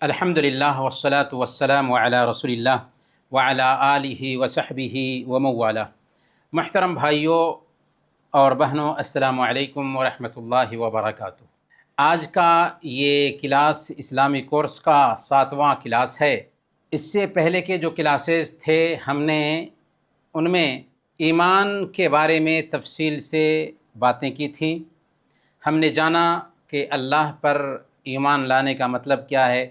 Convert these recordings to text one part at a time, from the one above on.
الحمدللہ والصلاة والسلام علی رسول اللہ وعلی آلہ وصحبہ ومن محترم بھائیوں اور بہنوں، السلام علیکم ورحمۃ اللہ وبرکاتہ۔ آج کا یہ کلاس اسلامی کورس کا 7واں کلاس ہے۔ اس سے پہلے کے جو کلاسز تھے ہم نے ان میں ایمان کے بارے میں تفصیل سے باتیں کی تھیں۔ ہم نے جانا کہ اللہ پر ایمان لانے کا مطلب کیا ہے،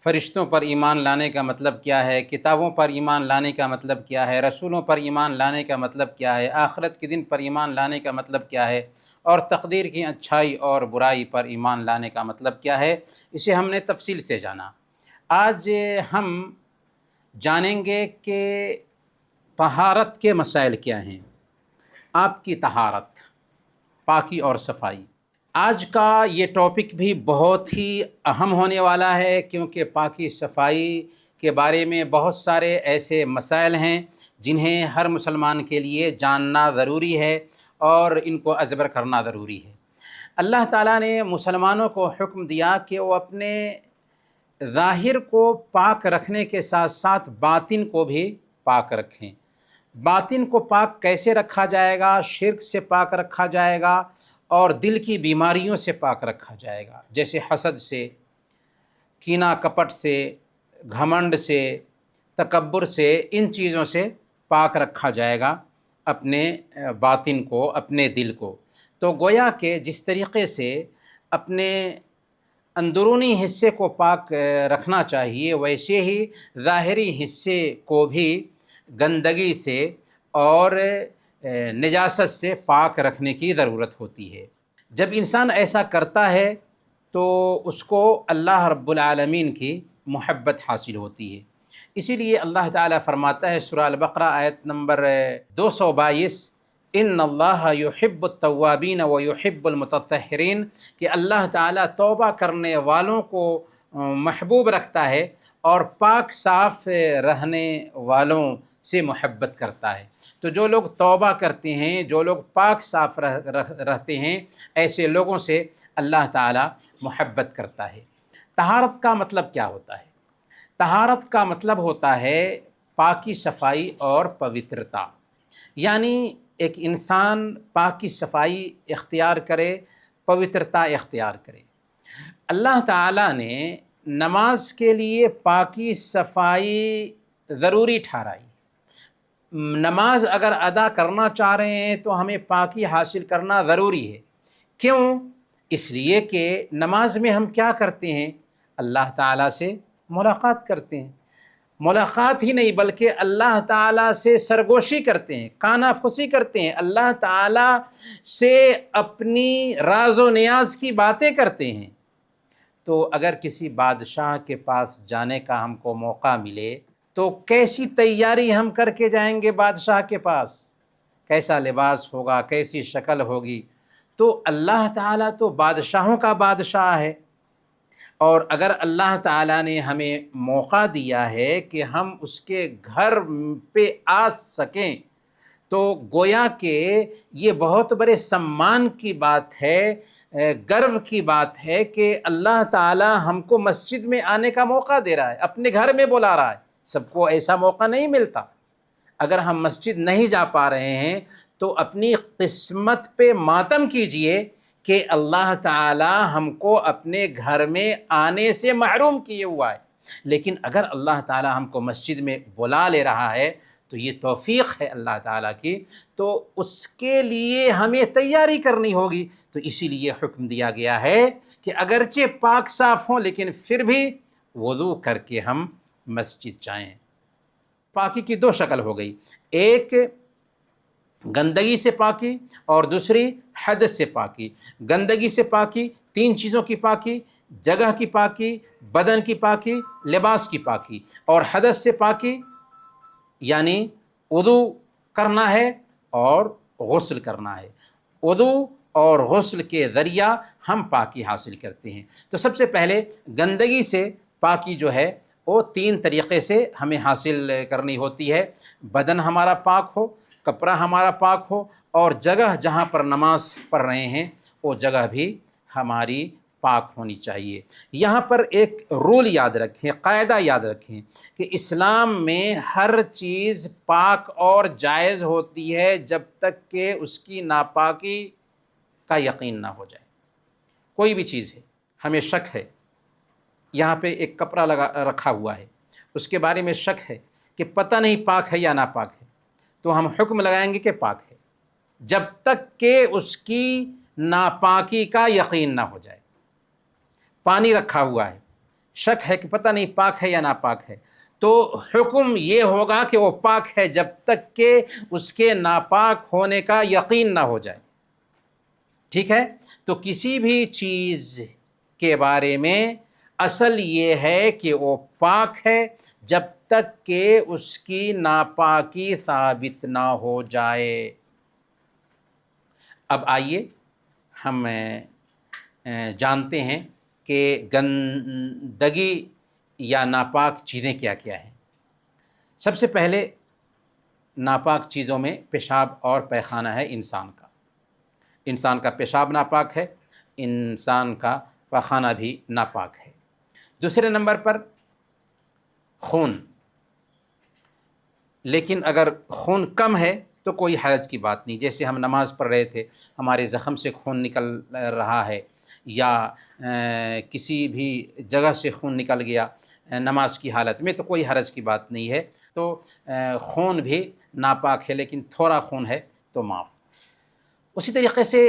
فرشتوں پر ایمان لانے کا مطلب کیا ہے، کتابوں پر ایمان لانے کا مطلب کیا ہے، رسولوں پر ایمان لانے کا مطلب کیا ہے، آخرت کے دن پر ایمان لانے کا مطلب کیا ہے، اور تقدیر کی اچھائی اور برائی پر ایمان لانے کا مطلب کیا ہے۔ اسے ہم نے تفصیل سے جانا۔ آج ہم جانیں گے کہ طہارت کے مسائل کیا ہیں، آپ کی طہارت، پاکی اور صفائی۔ آج کا یہ ٹاپک بھی بہت ہی اہم ہونے والا ہے، کیونکہ پاکی صفائی کے بارے میں بہت سارے ایسے مسائل ہیں جنہیں ہر مسلمان کے لیے جاننا ضروری ہے اور ان کو ازبر کرنا ضروری ہے۔ اللہ تعالیٰ نے مسلمانوں کو حکم دیا کہ وہ اپنے ظاہر کو پاک رکھنے کے ساتھ ساتھ باطن کو بھی پاک رکھیں۔ باطن کو پاک کیسے رکھا جائے گا؟ شرک سے پاک رکھا جائے گا اور دل کی بیماریوں سے پاک رکھا جائے گا، جیسے حسد سے، کینہ کپٹ سے، گھمنڈ سے، تکبر سے، ان چیزوں سے پاک رکھا جائے گا اپنے باطن کو، اپنے دل کو۔ تو گویا کہ جس طریقے سے اپنے اندرونی حصے کو پاک رکھنا چاہیے، ویسے ہی ظاہری حصے کو بھی گندگی سے اور نجاست سے پاک رکھنے کی ضرورت ہوتی ہے۔ جب انسان ایسا کرتا ہے تو اس کو اللہ رب العالمین کی محبت حاصل ہوتی ہے۔ اسی لیے اللہ تعالیٰ فرماتا ہے سورہ البقرہ آیت نمبر 222، ان اللہ یحب التوابین ویحب المتطہرین، کہ اللہ تعالیٰ توبہ کرنے والوں کو محبوب رکھتا ہے اور پاک صاف رہنے والوں سے محبت کرتا ہے۔ تو جو لوگ توبہ کرتے ہیں، جو لوگ پاک صاف رہتے ہیں، ایسے لوگوں سے اللہ تعالیٰ محبت کرتا ہے۔ طہارت کا مطلب کیا ہوتا ہے؟ طہارت کا مطلب ہوتا ہے پاکی، صفائی اور پوترتا، یعنی ایک انسان پاکی صفائی اختیار کرے، پوترتا اختیار کرے۔ اللہ تعالیٰ نے نماز کے لیے پاکی صفائی ضروری ٹھہرائی۔ نماز اگر ادا کرنا چاہ رہے ہیں تو ہمیں پاکی حاصل کرنا ضروری ہے۔ کیوں؟ اس لیے کہ نماز میں ہم کیا کرتے ہیں؟ اللہ تعالیٰ سے ملاقات کرتے ہیں۔ ملاقات ہی نہیں بلکہ اللہ تعالیٰ سے سرگوشی کرتے ہیں، کانا پھوسی کرتے ہیں، اللہ تعالیٰ سے اپنی راز و نیاز کی باتیں کرتے ہیں۔ تو اگر کسی بادشاہ کے پاس جانے کا ہم کو موقع ملے تو کیسی تیاری ہم کر کے جائیں گے بادشاہ کے پاس؟ کیسا لباس ہوگا، کیسی شکل ہوگی؟ تو اللہ تعالیٰ تو بادشاہوں کا بادشاہ ہے، اور اگر اللہ تعالیٰ نے ہمیں موقع دیا ہے کہ ہم اس کے گھر پہ آ سکیں تو گویا کہ یہ بہت بڑے سمان کی بات ہے، گرو کی بات ہے کہ اللہ تعالیٰ ہم کو مسجد میں آنے کا موقع دے رہا ہے، اپنے گھر میں بلا رہا ہے۔ سب کو ایسا موقع نہیں ملتا۔ اگر ہم مسجد نہیں جا پا رہے ہیں تو اپنی قسمت پہ ماتم کیجئے کہ اللہ تعالیٰ ہم کو اپنے گھر میں آنے سے محروم کیے ہوا ہے۔ لیکن اگر اللہ تعالیٰ ہم کو مسجد میں بلا لے رہا ہے تو یہ توفیق ہے اللہ تعالیٰ کی، تو اس کے لیے ہمیں تیاری کرنی ہوگی۔ تو اسی لیے حکم دیا گیا ہے کہ اگرچہ پاک صاف ہوں لیکن پھر بھی وضو کر کے ہم مسجد جائیں۔ پاکی کی دو شکل ہو گئی، ایک گندگی سے پاکی اور دوسری حدث سے پاکی۔ گندگی سے پاکی، تین چیزوں کی پاکی: جگہ کی پاکی، بدن کی پاکی، لباس کی پاکی۔ اور حدث سے پاکی یعنی وضو کرنا ہے اور غسل کرنا ہے۔ وضو اور غسل کے ذریعہ ہم پاکی حاصل کرتے ہیں۔ تو سب سے پہلے گندگی سے پاکی جو ہے وہ تین طریقے سے ہمیں حاصل کرنی ہوتی ہے۔ بدن ہمارا پاک ہو، کپڑا ہمارا پاک ہو، اور جگہ جہاں پر نماز پڑھ رہے ہیں وہ جگہ بھی ہماری پاک ہونی چاہیے۔ یہاں پر ایک رول یاد رکھیں، قاعدہ یاد رکھیں کہ اسلام میں ہر چیز پاک اور جائز ہوتی ہے جب تک کہ اس کی ناپاکی کا یقین نہ ہو جائے۔ کوئی بھی چیز ہے، ہمیں شک ہے، یہاں پہ ایک کپڑا رکھا ہوا ہے، اس کے بارے میں شک ہے کہ پتہ نہیں پاک ہے یا ناپاک ہے، تو ہم حکم لگائیں گے کہ پاک ہے جب تک کہ اس کی ناپاکی کا یقین نہ ہو جائے۔ پانی رکھا ہوا ہے، شک ہے کہ پتہ نہیں پاک ہے یا ناپاک ہے، تو حکم یہ ہوگا کہ وہ پاک ہے جب تک کہ اس کے ناپاک ہونے کا یقین نہ ہو جائے۔ ٹھیک ہے؟ تو کسی بھی چیز کے بارے میں اصل یہ ہے کہ وہ پاک ہے جب تک کہ اس کی ناپاکی ثابت نہ ہو جائے۔ اب آئیے ہم جانتے ہیں کہ گندگی یا ناپاک چیزیں کیا کیا ہیں۔ سب سے پہلے ناپاک چیزوں میں پیشاب اور پیخانہ ہے انسان کا۔ انسان کا پیشاب ناپاک ہے، انسان کا پخانہ بھی ناپاک ہے۔ دوسرے نمبر پر خون، لیکن اگر خون کم ہے تو کوئی حرج کی بات نہیں، جیسے ہم نماز پڑھ رہے تھے، ہمارے زخم سے خون نکل رہا ہے یا کسی بھی جگہ سے خون نکل گیا نماز کی حالت میں، تو کوئی حرج کی بات نہیں ہے۔ تو خون بھی ناپاک ہے، لیکن تھوڑا خون ہے تو معاف۔ اسی طریقے سے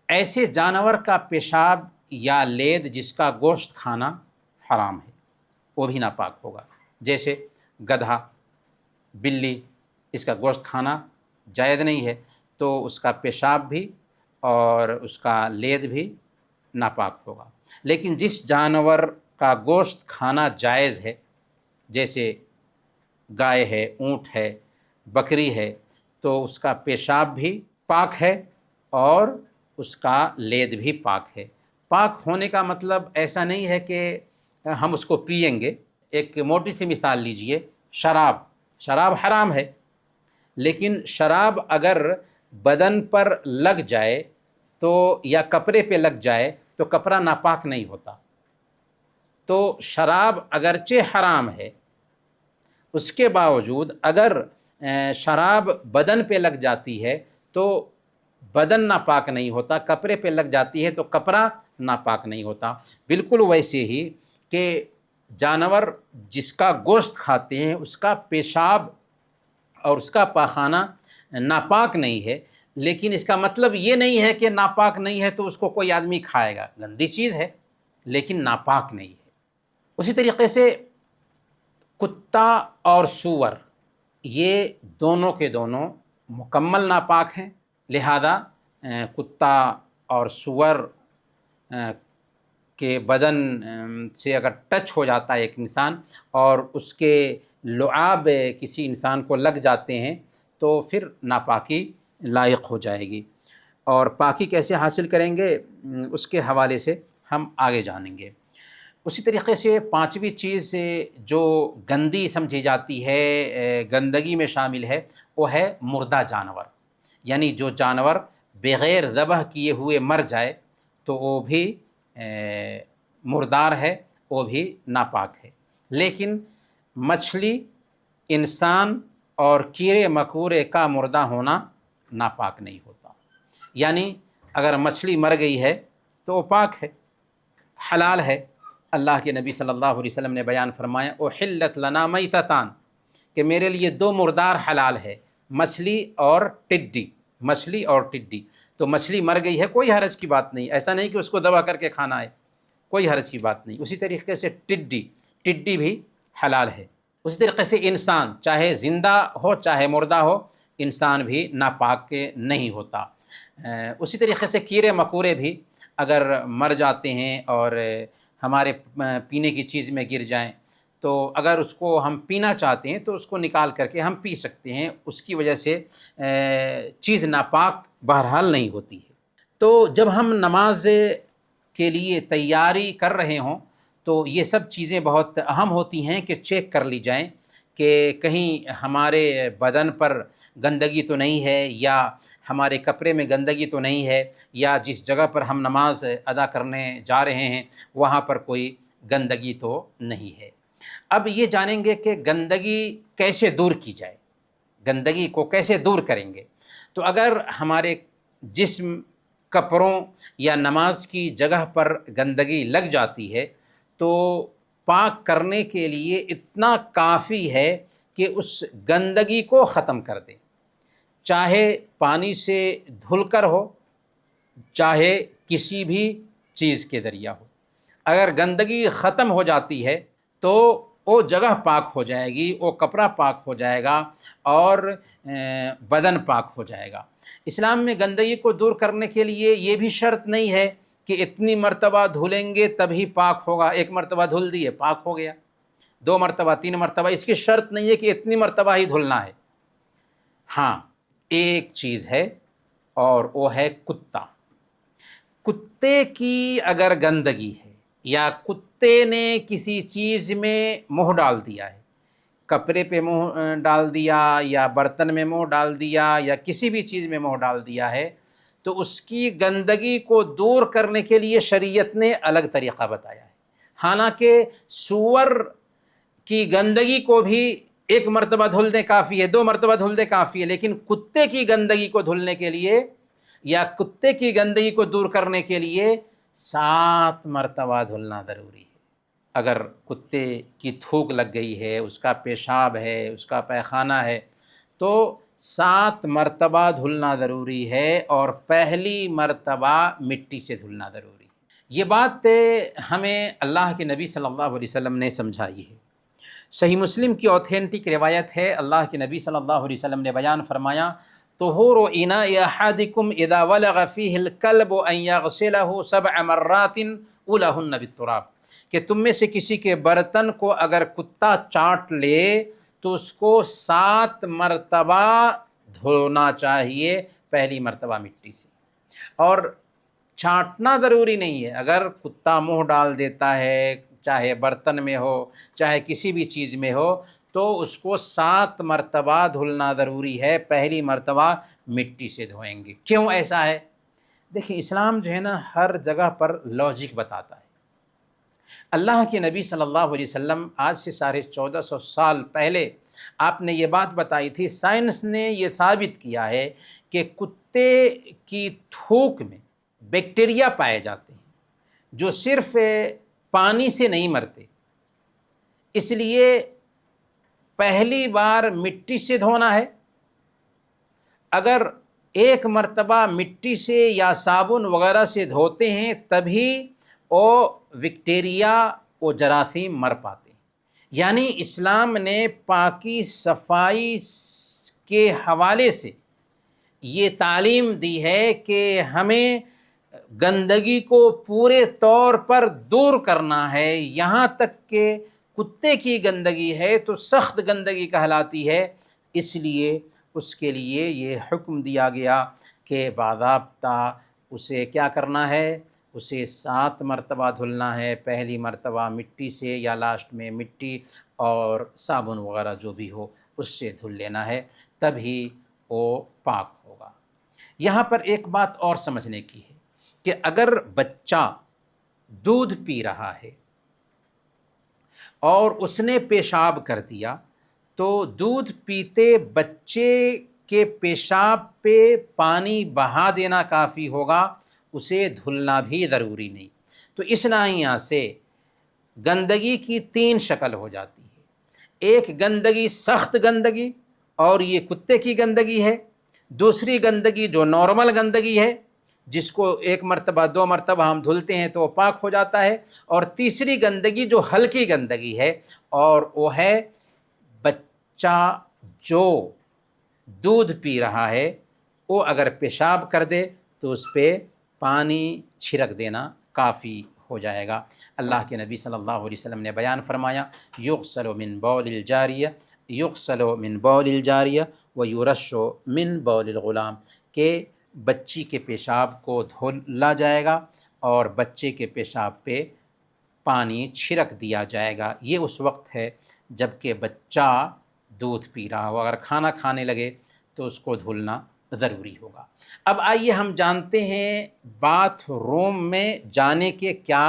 ایسے جانور کا پیشاب یا لید جس کا گوشت کھانا حرام ہے، وہ بھی ناپاک ہوگا، جیسے گدھا، بلی، اس کا گوشت کھانا جائز نہیں ہے، تو اس کا پیشاب بھی اور اس کا لید بھی ناپاک ہوگا۔ لیکن جس جانور کا گوشت کھانا جائز ہے، جیسے گائے ہے، اونٹ ہے، بکری ہے، تو اس کا پیشاب بھی پاک ہے اور اس کا لید بھی پاک ہے۔ پاک ہونے کا مطلب ایسا نہیں ہے کہ ہم اس کو پئیں گے۔ ایک موٹی سی مثال لیجئے، شراب حرام ہے، لیکن شراب اگر بدن پر لگ جائے تو یا کپڑے پہ لگ جائے تو کپڑا ناپاک نہیں ہوتا۔ تو شراب اگرچہ حرام ہے، اس کے باوجود اگر شراب بدن پہ لگ جاتی ہے تو بدن ناپاک نہیں ہوتا، کپڑے پہ لگ جاتی ہے تو کپڑا ناپاک نہیں ہوتا۔ بالکل ویسے ہی کہ جانور جس کا گوشت کھاتے ہیں اس کا پیشاب اور اس کا پاخانہ ناپاک نہیں ہے، لیکن اس کا مطلب یہ نہیں ہے کہ ناپاک نہیں ہے تو اس کو کوئی آدمی کھائے گا۔ گندی چیز ہے لیکن ناپاک نہیں ہے۔ اسی طریقے سے کتا اور سور، یہ دونوں کے دونوں مکمل ناپاک ہیں، لہذا کتا اور سور کے بدن سے اگر ٹچ ہو جاتا ہے ایک انسان اور اس کے لعاب کسی انسان کو لگ جاتے ہیں تو پھر ناپاکی لائق ہو جائے گی۔ اور پاکی کیسے حاصل کریں گے اس کے حوالے سے ہم آگے جانیں گے۔ اسی طریقے سے پانچویں چیز جو گندی سمجھی جاتی ہے، گندگی میں شامل ہے، وہ ہے مردہ جانور، یعنی جو جانور بغیر ذبح کیے ہوئے مر جائے تو وہ بھی مردار ہے، وہ بھی ناپاک ہے۔ لیکن مچھلی، انسان اور کیڑے مکوڑے کا مردہ ہونا ناپاک نہیں ہوتا۔ یعنی اگر مچھلی مر گئی ہے تو وہ پاک ہے، حلال ہے۔ اللہ کے نبی صلی اللہ علیہ وسلم نے بیان فرمایا احلت لنا میتتان، کہ میرے لیے دو مردار حلال ہے، مچھلی اور ٹڈی۔ مچھلی اور ٹڈی، تو مچھلی مر گئی ہے کوئی حرج کی بات نہیں، ایسا نہیں کہ اس کو ذبح کر کے کھانا ہے، کوئی حرج کی بات نہیں۔ اسی طریقے سے ٹڈی بھی حلال ہے۔ اسی طریقے سے انسان چاہے زندہ ہو چاہے مردہ ہو، انسان بھی ناپاک نہیں ہوتا۔ اسی طریقے سے کیڑے مکوڑے بھی اگر مر جاتے ہیں اور ہمارے پینے کی چیز میں گر جائیں تو اگر اس کو ہم پینا چاہتے ہیں تو اس کو نکال کر کے ہم پی سکتے ہیں، اس کی وجہ سے چیز ناپاک بہرحال نہیں ہوتی ہے۔ تو جب ہم نماز کے لیے تیاری کر رہے ہوں تو یہ سب چیزیں بہت اہم ہوتی ہیں کہ چیک کر لی جائیں کہ کہیں ہمارے بدن پر گندگی تو نہیں ہے، یا ہمارے کپڑے میں گندگی تو نہیں ہے، یا جس جگہ پر ہم نماز ادا کرنے جا رہے ہیں وہاں پر کوئی گندگی تو نہیں ہے۔ اب یہ جانیں گے کہ گندگی کیسے دور کی جائے، گندگی کو کیسے دور کریں گے۔ تو اگر ہمارے جسم، کپڑوں یا نماز کی جگہ پر گندگی لگ جاتی ہے تو پاک کرنے کے لیے اتنا کافی ہے کہ اس گندگی کو ختم کر دیں، چاہے پانی سے دھل کر ہو، چاہے کسی بھی چیز کے ذریعہ ہو۔ اگر گندگی ختم ہو جاتی ہے تو وہ جگہ پاک ہو جائے گی، وہ کپڑا پاک ہو جائے گا، اور بدن پاک ہو جائے گا۔ اسلام میں گندگی کو دور کرنے کے لیے یہ بھی شرط نہیں ہے کہ اتنی مرتبہ دھلیں گے تبھی پاک ہوگا، ایک مرتبہ دھل دیے پاک ہو گیا، 2 مرتبہ 3 مرتبہ، اس کی شرط نہیں ہے کہ اتنی مرتبہ ہی دھلنا ہے۔ ہاں، ایک چیز ہے اور وہ ہے کتا۔ کتے کی اگر گندگی ہے، یا کتے نے کسی چیز میں منہ ڈال دیا ہے، کپڑے پہ منہ ڈال دیا، یا برتن میں منہ ڈال دیا، یا کسی بھی چیز میں منہ ڈال دیا ہے، تو اس کی گندگی کو دور کرنے کے لیے شریعت نے الگ طریقہ بتایا ہے۔ حالانکہ سور کی گندگی کو بھی 1 مرتبہ دھل دیں کافی ہے، 2 مرتبہ دھل دیں کافی ہے، لیکن کتے کی گندگی کو دھلنے کے لیے یا کتے کی گندگی کو دور کرنے کے لیے 7 مرتبہ دھلنا ضروری ہے۔ اگر کتے کی تھوک لگ گئی ہے، اس کا پیشاب ہے، اس کا پیخانہ ہے، تو 7 مرتبہ دھلنا ضروری ہے، اور پہلی مرتبہ مٹی سے دھلنا ضروری ہے۔ یہ بات ہمیں اللہ کے نبی صلی اللہ علیہ وسلم نے سمجھائی ہے۔ صحیح مسلم کی اوتھینٹک روایت ہے، اللہ کے نبی صلی اللہ علیہ وسلم نے بیان فرمایا، طہور اناء احدکم اذا ولغ فیہ الکلب ان یغسلہ 7 مرات اولہن بالتراب، کہ تم میں سے کسی کے برتن کو اگر کتا چاٹ لے تو اس کو 7 مرتبہ دھونا چاہیے، پہلی مرتبہ مٹی سے۔ اور چھانٹنا ضروری نہیں ہے، اگر کتا منہ ڈال دیتا ہے، چاہے برتن میں ہو چاہے کسی بھی چیز میں ہو، تو اس کو 7 مرتبہ دھلنا ضروری ہے، پہلی مرتبہ مٹی سے دھوئیں گے۔ کیوں ایسا ہے؟ دیکھیں، اسلام جو ہے نا ہر جگہ پر لاجک بتاتا ہے۔ اللہ کے نبی صلی اللہ علیہ وسلم آج سے 1450 سال پہلے آپ نے یہ بات بتائی تھی۔ سائنس نے یہ ثابت کیا ہے کہ کتے کی تھوک میں بیکٹیریا پائے جاتے ہیں جو صرف پانی سے نہیں مرتے، اس لیے پہلی بار مٹی سے دھونا ہے۔ اگر 1 مرتبہ مٹی سے یا صابن وغیرہ سے دھوتے ہیں تبھی وہ بیکٹیریا، وہ جراثیم مر پاتے ہیں۔ یعنی اسلام نے پاکی صفائی کے حوالے سے یہ تعلیم دی ہے کہ ہمیں گندگی کو پورے طور پر دور کرنا ہے، یہاں تک کہ کتے کی گندگی ہے تو سخت گندگی کہلاتی ہے، اس لیے اس کے لیے یہ حکم دیا گیا کہ باضابطہ اسے کیا کرنا ہے، اسے 7 مرتبہ دھلنا ہے، پہلی مرتبہ مٹی سے، یا لاسٹ میں مٹی اور صابن وغیرہ جو بھی ہو اس سے دھل لینا ہے، تبھی وہ پاک ہوگا۔ یہاں پر ایک بات اور سمجھنے کی ہے کہ اگر بچہ دودھ پی رہا ہے اور اس نے پیشاب کر دیا تو دودھ پیتے بچے کے پیشاب پہ پانی بہا دینا کافی ہوگا، اسے دھلنا بھی ضروری نہیں۔ تو اس ناحیہ سے گندگی کی 3 شکل ہو جاتی ہے۔ ایک گندگی سخت گندگی، اور یہ کتے کی گندگی ہے۔ دوسری گندگی جو نارمل گندگی ہے، جس کو 1 مرتبہ 2 مرتبہ ہم دھلتے ہیں تو وہ پاک ہو جاتا ہے۔ اور تیسری گندگی جو ہلکی گندگی ہے، اور وہ ہے بچہ جو دودھ پی رہا ہے، وہ اگر پیشاب کر دے تو اس پہ پانی چھڑک دینا کافی ہو جائے گا۔ اللہ کے نبی صلی اللہ علیہ وسلم نے بیان فرمایا، یغسل من بول الجاریہ، یغسل من بول الجاریہ ویرش من بول الغلام، کہ بچی کے پیشاب کو دھولا جائے گا اور بچے کے پیشاب پہ پانی چھڑک دیا جائے گا۔ یہ اس وقت ہے جب کہ بچہ دودھ پی رہا ہو، اگر کھانا کھانے لگے تو اس کو دھلنا ضروری ہوگا۔ اب آئیے ہم جانتے ہیں باتھ روم میں جانے کے کیا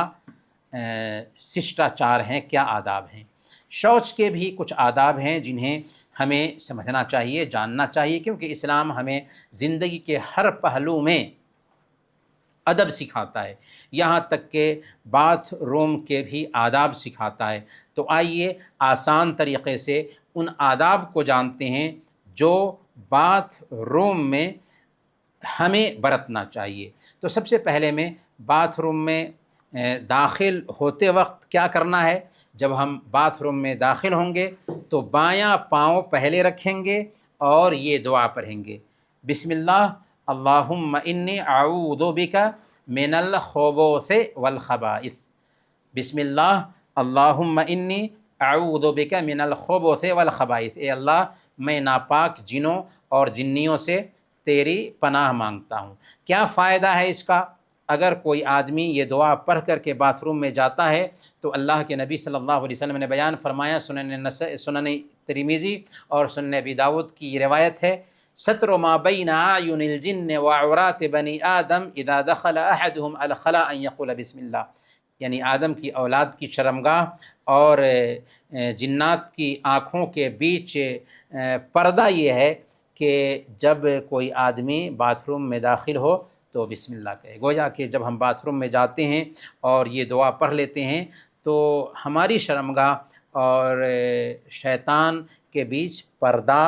ششٹاچار ہیں، کیا آداب ہیں۔ شوچ کے بھی کچھ آداب ہیں جنہیں ہمیں سمجھنا چاہیے، جاننا چاہیے، کیونکہ اسلام ہمیں زندگی کے ہر پہلو میں ادب سکھاتا ہے، یہاں تک کہ باتھ روم کے بھی آداب سکھاتا ہے۔ تو آئیے آسان طریقے سے ان آداب کو جانتے ہیں جو باتھ روم میں ہمیں برتنا چاہیے۔ تو سب سے پہلے میں باتھ روم میں داخل ہوتے وقت کیا کرنا ہے۔ جب ہم باتھ روم میں داخل ہوں گے تو بایاں پاؤں پہلے رکھیں گے اور یہ دعا پڑھیں گے، بسم اللہ اللہم انی اعوذ بک من الخبث والخبائث۔ بسم اللہ اللہم انی اعوذ بک من الخبث والخبائث، اے اللہ میں ناپاک جنوں اور جنیوں سے تیری پناہ مانگتا ہوں۔ کیا فائدہ ہے اس کا؟ اگر کوئی آدمی یہ دعا پڑھ کر کے باتھ روم میں جاتا ہے تو اللہ کے نبی صلی اللہ علیہ وسلم نے بیان فرمایا، سنن ترمذی اور سنن ابی داؤد کی یہ روایت ہے، ستر ما بین اعین الجن وعورات بنی آدم اذا دخل احدهم الخلاء ان یقول بسم اللہ، یعنی آدم کی اولاد کی شرمگاہ اور جنات کی آنکھوں کے بیچ پردہ یہ ہے کہ جب کوئی آدمی باتھ روم میں داخل ہو تو بسم اللہ کہے۔ گویا کہ جب ہم باتھ روم میں جاتے ہیں اور یہ دعا پڑھ لیتے ہیں تو ہماری شرمگاہ اور شیطان کے بیچ پردہ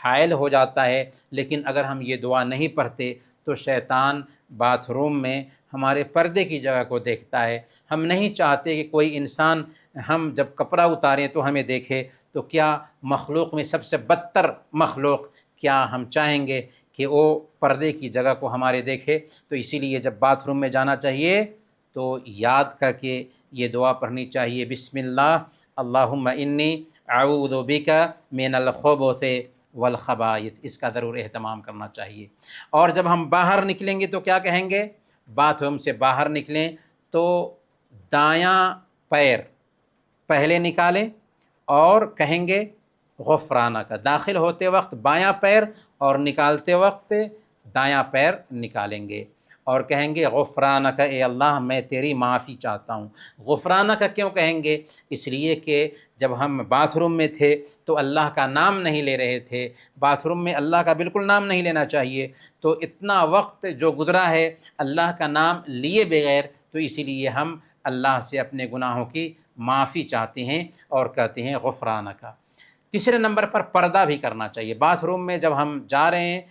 حائل ہو جاتا ہے۔ لیکن اگر ہم یہ دعا نہیں پڑھتے تو شیطان باتھ روم میں ہمارے پردے کی جگہ کو دیکھتا ہے۔ ہم نہیں چاہتے کہ کوئی انسان ہم جب کپڑا اتاریں تو ہمیں دیکھے، تو کیا مخلوق میں سب سے بدتر مخلوق، کیا ہم چاہیں گے کہ وہ پردے کی جگہ کو ہمارے دیکھے؟ تو اسی لیے جب باتھ روم میں جانا چاہیے تو یاد کر کے یہ دعا پڑھنی چاہیے، بسم اللہ اللہم انی اعوذ بک من الخبث والخبائث، اس کا ضرور اہتمام کرنا چاہیے۔ اور جب ہم باہر نکلیں گے تو کیا کہیں گے؟ باتھ روم سے باہر نکلیں تو دایاں پیر پہلے نکالیں اور کہیں گے غفرانک، داخل ہوتے وقت بایاں پیر اور نکالتے وقت دایاں پیر نکالیں گے اور کہیں گے غفرانک، اے اللہ میں تیری معافی چاہتا ہوں۔ غفرانک کیوں کہیں گے؟ اس لیے کہ جب ہم باتھ روم میں تھے تو اللہ کا نام نہیں لے رہے تھے، باتھ روم میں اللہ کا بالکل نام نہیں لینا چاہیے، تو اتنا وقت جو گزرا ہے اللہ کا نام لیے بغیر، تو اسی لیے ہم اللہ سے اپنے گناہوں کی معافی چاہتے ہیں اور کہتے ہیں غفرانک۔ تیسرے نمبر پر پردہ بھی کرنا چاہیے۔ باتھ روم میں جب ہم جا رہے ہیں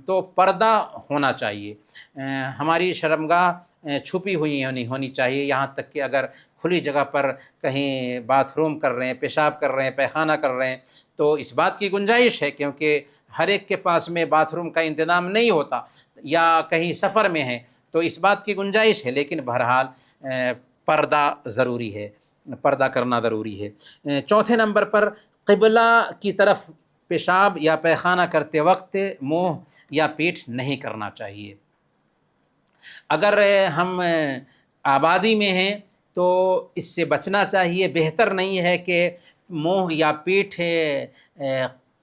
تو پردہ ہونا چاہیے، ہماری شرمگاہ چھپی ہوئی ہونی چاہیے، یہاں تک کہ اگر کھلی جگہ پر کہیں باتھ روم کر رہے ہیں، پیشاب کر رہے ہیں، پیخانہ کر رہے ہیں تو اس بات کی گنجائش ہے، کیونکہ ہر ایک کے پاس میں باتھ روم کا انتظام نہیں ہوتا یا کہیں سفر میں ہے تو اس بات کی گنجائش ہے، لیکن بہرحال پردہ ضروری ہے، پردہ کرنا ضروری ہے۔ چوتھے نمبر پر قبلہ کی طرف پیشاب یا پیخانہ کرتے وقت منہ یا پیٹھ نہیں کرنا چاہیے۔ اگر ہم آبادی میں ہیں تو اس سے بچنا چاہیے، بہتر نہیں ہے کہ منہ یا پیٹھ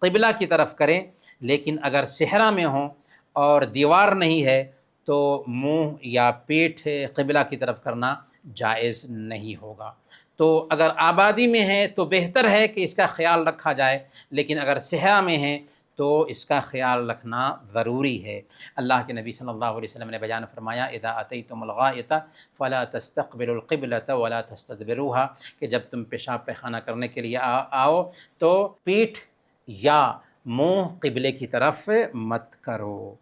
قبلہ کی طرف کریں، لیکن اگر صحرا میں ہوں اور دیوار نہیں ہے تو منہ یا پیٹھ قبلہ کی طرف کرنا جائز نہیں ہوگا۔ تو اگر آبادی میں ہے تو بہتر ہے کہ اس کا خیال رکھا جائے، لیکن اگر صحرا میں ہے تو اس کا خیال رکھنا ضروری ہے۔ اللہ کے نبی صلی اللہ علیہ وسلم نے بیان فرمایا، اذا اتیتم الغائط فلا تستقبلوا القبلة ولا تستدبروها، کہ جب تم پیشاب پیخانہ کرنے کے لیے آؤ تو پیٹھ یا منہ قبلے کی طرف مت کرو۔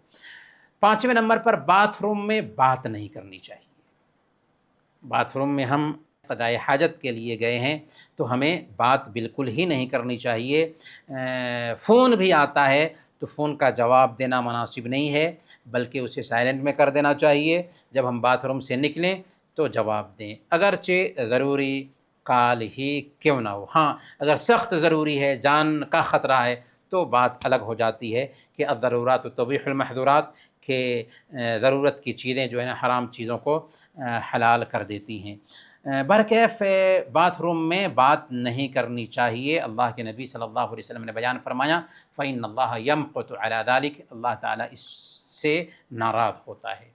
پانچویں نمبر پر باتھ روم میں بات نہیں کرنی چاہیے۔ باتھ روم میں ہم قضائے حاجت کے لیے گئے ہیں تو ہمیں بات بالکل ہی نہیں کرنی چاہیے۔ فون بھی آتا ہے تو فون کا جواب دینا مناسب نہیں ہے، بلکہ اسے سائلنٹ میں کر دینا چاہیے۔ جب ہم باتھ روم سے نکلیں تو جواب دیں، اگرچہ ضروری کال ہی کیوں نہ ہو۔ ہاں اگر سخت ضروری ہے، جان کا خطرہ ہے، تو بات الگ ہو جاتی ہے کہ الضرورات تبیح المحظورات، کہ ضرورت کی چیزیں جو ہے نا حرام چیزوں کو حلال کر دیتی ہیں۔ برکیف باتھ روم میں بات نہیں کرنی چاہیے۔ اللہ کے نبی صلی اللہ علیہ وسلم نے بیان فرمایا فَإِنَّ اللَّهَ يَمْقُتُ عَلَى ذَلِكَ، اللہ تعالیٰ اس سے ناراض ہوتا ہے۔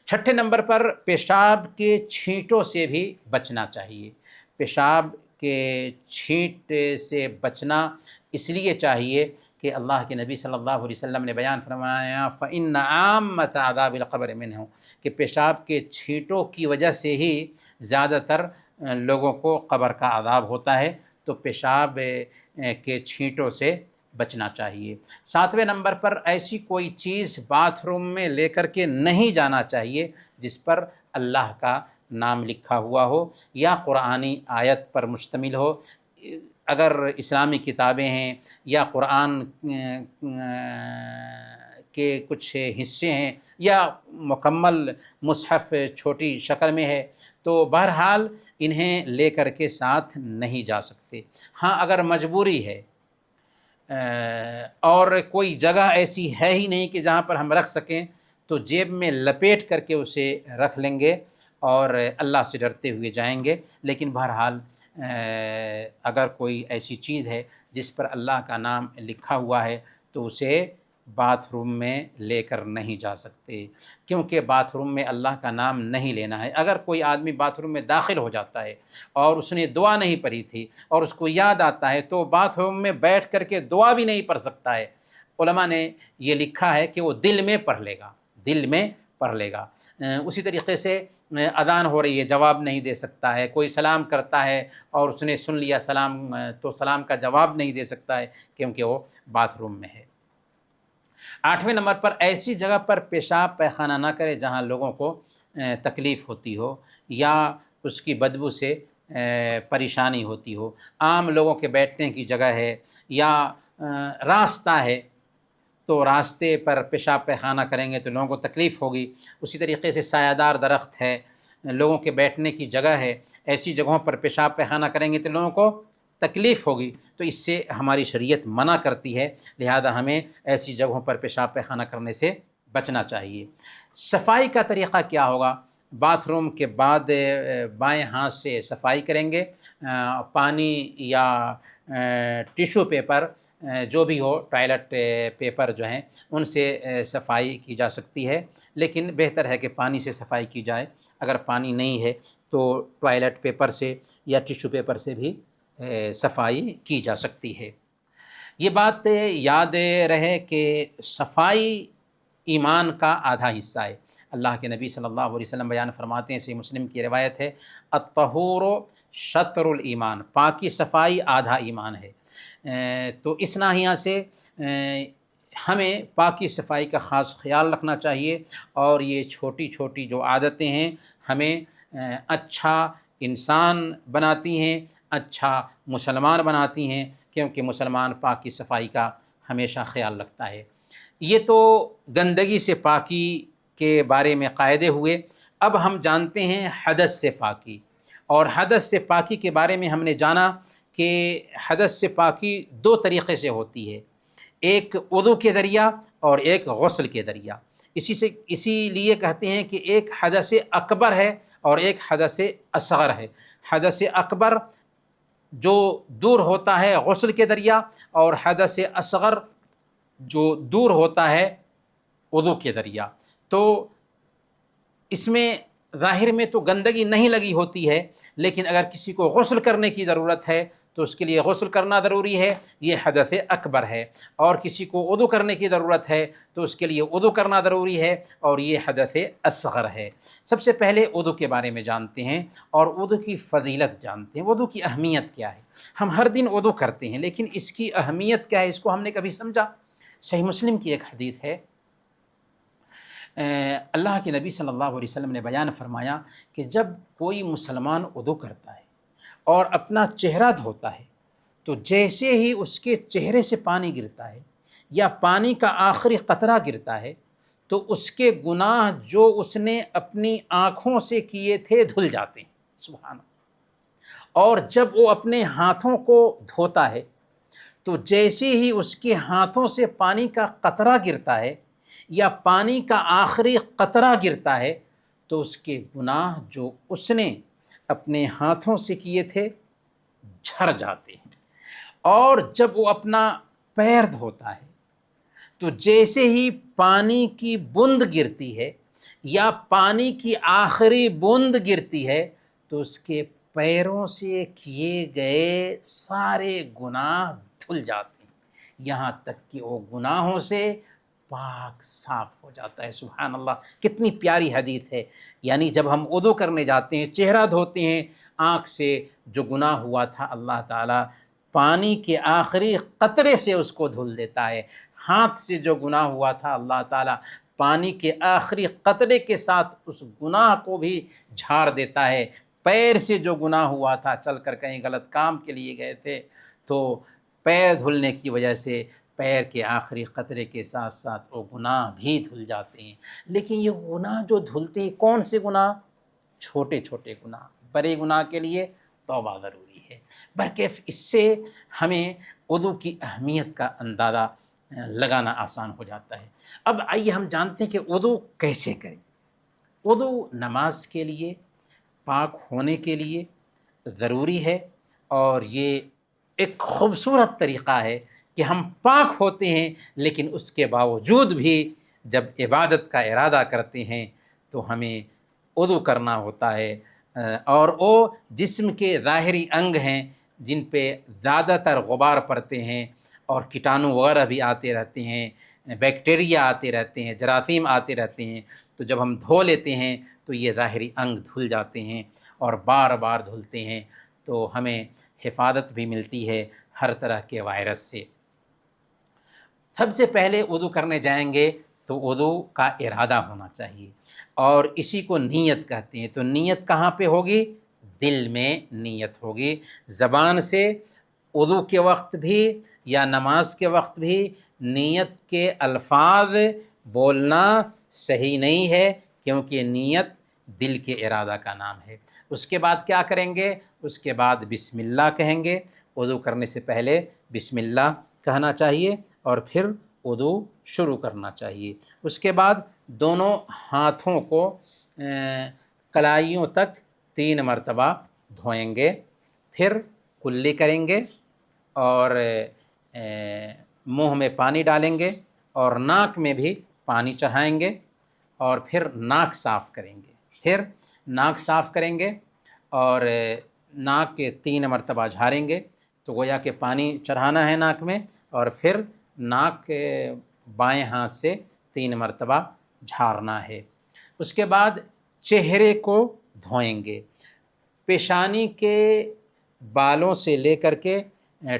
چھٹے نمبر پر پیشاب کے چھینٹوں سے بھی بچنا چاہیے۔ پیشاب کے چھینٹ سے بچنا اس لیے چاہیے کہ اللہ کے نبی صلی اللہ علیہ وسلم نے بیان فرمایا فَإِنَّ عَامَّةَ عَذَابِ الْقَبْرِ مِنْهُ، کہ پیشاب کے چھینٹوں کی وجہ سے ہی زیادہ تر لوگوں کو قبر کا عذاب ہوتا ہے، تو پیشاب کے چھینٹوں سے بچنا چاہیے۔ ساتویں نمبر پر ایسی کوئی چیز باتھ روم میں لے کر کے نہیں جانا چاہیے جس پر اللہ کا نام لکھا ہوا ہو یا قرآنی آیت پر مشتمل ہو۔ اگر اسلامی کتابیں ہیں یا قرآن کے کچھ حصے ہیں یا مکمل مصحف چھوٹی شکل میں ہے تو بہرحال انہیں لے کر کے ساتھ نہیں جا سکتے۔ ہاں اگر مجبوری ہے اور کوئی جگہ ایسی ہے ہی نہیں کہ جہاں پر ہم رکھ سکیں تو جیب میں لپیٹ کر کے اسے رکھ لیں گے اور اللہ سے ڈرتے ہوئے جائیں گے۔ لیکن بہرحال اگر کوئی ایسی چیز ہے جس پر اللہ کا نام لکھا ہوا ہے تو اسے باتھ روم میں لے کر نہیں جا سکتے، کیونکہ باتھ روم میں اللہ کا نام نہیں لینا ہے۔ اگر کوئی آدمی باتھ روم میں داخل ہو جاتا ہے اور اس نے دعا نہیں پڑھی تھی اور اس کو یاد آتا ہے تو باتھ روم میں بیٹھ کر کے دعا بھی نہیں پڑھ سکتا ہے۔ علماء نے یہ لکھا ہے کہ وہ دل میں پڑھ لے گا، دل میں پڑھ لے گا۔ اسی طریقے سے اذان ہو رہی ہے، جواب نہیں دے سکتا ہے۔ کوئی سلام کرتا ہے اور اس نے سن لیا سلام تو سلام کا جواب نہیں دے سکتا ہے کیونکہ وہ باتھ روم میں ہے۔ آٹھویں نمبر پر ایسی جگہ پر پیشاب پیخانہ نہ کرے جہاں لوگوں کو تکلیف ہوتی ہو یا اس کی بدبو سے پریشانی ہوتی ہو۔ عام لوگوں کے بیٹھنے کی جگہ ہے یا راستہ ہے تو راستے پر پیشاب پیخانہ کریں گے تو لوگوں کو تکلیف ہوگی۔ اسی طریقے سے سایہ دار درخت ہے، لوگوں کے بیٹھنے کی جگہ ہے، ایسی جگہوں پر پیشاب پیخانہ کریں گے تو لوگوں کو تکلیف ہوگی، تو اس سے ہماری شریعت منع کرتی ہے، لہذا ہمیں ایسی جگہوں پر پیشاب پیخانہ کرنے سے بچنا چاہیے۔ صفائی کا طریقہ کیا ہوگا؟ باتھ روم کے بعد بائیں ہاتھ سے صفائی کریں گے، پانی یا ٹیشو پیپر جو بھی ہو، ٹوائلٹ پیپر جو ہیں ان سے صفائی کی جا سکتی ہے، لیکن بہتر ہے کہ پانی سے صفائی کی جائے۔ اگر پانی نہیں ہے تو ٹوائلٹ پیپر سے یا ٹیشو پیپر سے بھی صفائی کی جا سکتی ہے۔ یہ بات یاد رہے کہ صفائی ایمان کا آدھا حصہ ہے۔ اللہ کے نبی صلی اللہ علیہ وسلم بیان فرماتے ہیں، صحیح مسلم کی روایت ہے، الطہور شطر الایمان، پاکی صفائی آدھا ایمان ہے۔ تو اس ناحیہ سے ہمیں پاکی صفائی کا خاص خیال رکھنا چاہیے، اور یہ چھوٹی چھوٹی جو عادتیں ہیں ہمیں اچھا انسان بناتی ہیں، اچھا مسلمان بناتی ہیں، کیونکہ مسلمان پاکی صفائی کا ہمیشہ خیال رکھتا ہے۔ یہ تو گندگی سے پاکی کے بارے میں قاعدے ہوئے۔ اب ہم جانتے ہیں حدث سے پاکی، اور حدث سے پاکی کے بارے میں ہم نے جانا کہ حدث سے پاکی دو طریقے سے ہوتی ہے، ایک وضو کے ذریعہ اور ایک غسل کے ذریعہ۔ اسی لیے کہتے ہیں کہ ایک حدث اکبر ہے اور ایک حدث اصغر ہے۔ حدث اکبر جو دور ہوتا ہے غسل کے ذریعہ، اور حدث اصغر جو دور ہوتا ہے وضو کے ذریعہ۔ تو اس میں ظاہر میں تو گندگی نہیں لگی ہوتی ہے، لیکن اگر کسی کو غسل کرنے کی ضرورت ہے تو اس کے لیے غسل کرنا ضروری ہے، یہ حدث اکبر ہے، اور کسی کو وضو کرنے کی ضرورت ہے تو اس کے لیے وضو کرنا ضروری ہے، اور یہ حدث اصغر ہے۔ سب سے پہلے وضو کے بارے میں جانتے ہیں اور وضو کی فضیلت جانتے ہیں، وضو کی اہمیت کیا ہے۔ ہم ہر دن وضو کرتے ہیں لیکن اس کی اہمیت کیا ہے، اس کو ہم نے کبھی سمجھا؟ صحیح مسلم کی ایک حدیث ہے، اللہ کے نبی صلی اللہ علیہ وسلم نے بیان فرمایا کہ جب کوئی مسلمان وضو کرتا ہے اور اپنا چہرہ دھوتا ہے تو جیسے ہی اس کے چہرے سے پانی گرتا ہے یا پانی کا آخری قطرہ گرتا ہے تو اس کے گناہ جو اس نے اپنی آنکھوں سے کیے تھے دھل جاتے ہیں۔ سبحان اللہ۔ اور جب وہ اپنے ہاتھوں کو دھوتا ہے تو جیسے ہی اس کے ہاتھوں سے پانی کا قطرہ گرتا ہے یا پانی کا آخری قطرہ گرتا ہے تو اس کے گناہ جو اس نے اپنے ہاتھوں سے کیے تھے جھڑ جاتے ہیں، اور جب وہ اپنا پیر دھوتا ہے تو جیسے ہی پانی کی بوند گرتی ہے یا پانی کی آخری بوند گرتی ہے تو اس کے پیروں سے کیے گئے سارے گناہ دھل جاتے ہیں، یہاں تک کہ وہ گناہوں سے پاک صاف ہو جاتا ہے۔ سبحان اللہ، کتنی پیاری حدیث ہے۔ یعنی جب ہم وضو کرنے جاتے ہیں، چہرہ دھوتے ہیں، آنکھ سے جو گناہ ہوا تھا اللہ تعالیٰ پانی کے آخری قطرے سے اس کو دھل دیتا ہے، ہاتھ سے جو گناہ ہوا تھا اللہ تعالیٰ پانی کے آخری قطرے کے ساتھ اس گناہ کو بھی جھاڑ دیتا ہے، پیر سے جو گناہ ہوا تھا، چل کر کہیں غلط کام کے لیے گئے تھے تو پیر دھلنے کی وجہ سے پیر کے آخری قطرے کے ساتھ ساتھ وہ گناہ بھی دھل جاتے ہیں۔ لیکن یہ گناہ جو دھلتے ہیں کون سے گناہ؟ چھوٹے چھوٹے گناہ، بڑے گناہ کے لیے توبہ ضروری ہے۔ برکیف اس سے ہمیں وضو کی اہمیت کا اندازہ لگانا آسان ہو جاتا ہے۔ اب آئیے ہم جانتے ہیں کہ وضو کیسے کریں۔ وضو نماز کے لیے، پاک ہونے کے لیے ضروری ہے، اور یہ ایک خوبصورت طریقہ ہے کہ ہم پاک ہوتے ہیں لیکن اس کے باوجود بھی جب عبادت کا ارادہ کرتے ہیں تو ہمیں وضو کرنا ہوتا ہے، اور وہ جسم کے ظاہری انگ ہیں جن پہ زیادہ تر غبار پڑتے ہیں اور کیٹانو وغیرہ بھی آتے رہتے ہیں، بیکٹیریا آتے رہتے ہیں، جراثیم آتے رہتے ہیں، تو جب ہم دھو لیتے ہیں تو یہ ظاہری انگ دھل جاتے ہیں اور بار بار دھلتے ہیں تو ہمیں حفاظت بھی ملتی ہے ہر طرح کے وائرس سے۔ سب سے پہلے وضو کرنے جائیں گے تو وضو کا ارادہ ہونا چاہیے، اور اسی کو نیت کہتے ہیں۔ تو نیت کہاں پہ ہوگی؟ دل میں نیت ہوگی۔ زبان سے وضو کے وقت بھی یا نماز کے وقت بھی نیت کے الفاظ بولنا صحیح نہیں ہے، کیونکہ نیت دل کے ارادہ کا نام ہے۔ اس کے بعد کیا کریں گے؟ اس کے بعد بسم اللہ کہیں گے۔ وضو کرنے سے پہلے بسم اللہ کہنا چاہیے اور پھر وضو شروع کرنا چاہیے۔ اس کے بعد دونوں ہاتھوں کو کلائیوں تک 3 مرتبہ دھوئیں گے، پھر کلی کریں گے اور منہ میں پانی ڈالیں گے اور ناک میں بھی پانی چڑھائیں گے، اور پھر ناک صاف کریں گے۔ پھر ناک صاف کریں گے اور ناک کے 3 مرتبہ جھاڑیں گے، تو گویا کہ پانی چڑھانا ہے ناک میں، اور پھر ناک کے بائیں ہاتھ سے 3 مرتبہ جھاڑنا ہے۔ اس کے بعد چہرے کو دھوئیں گے، پیشانی کے بالوں سے لے کر کے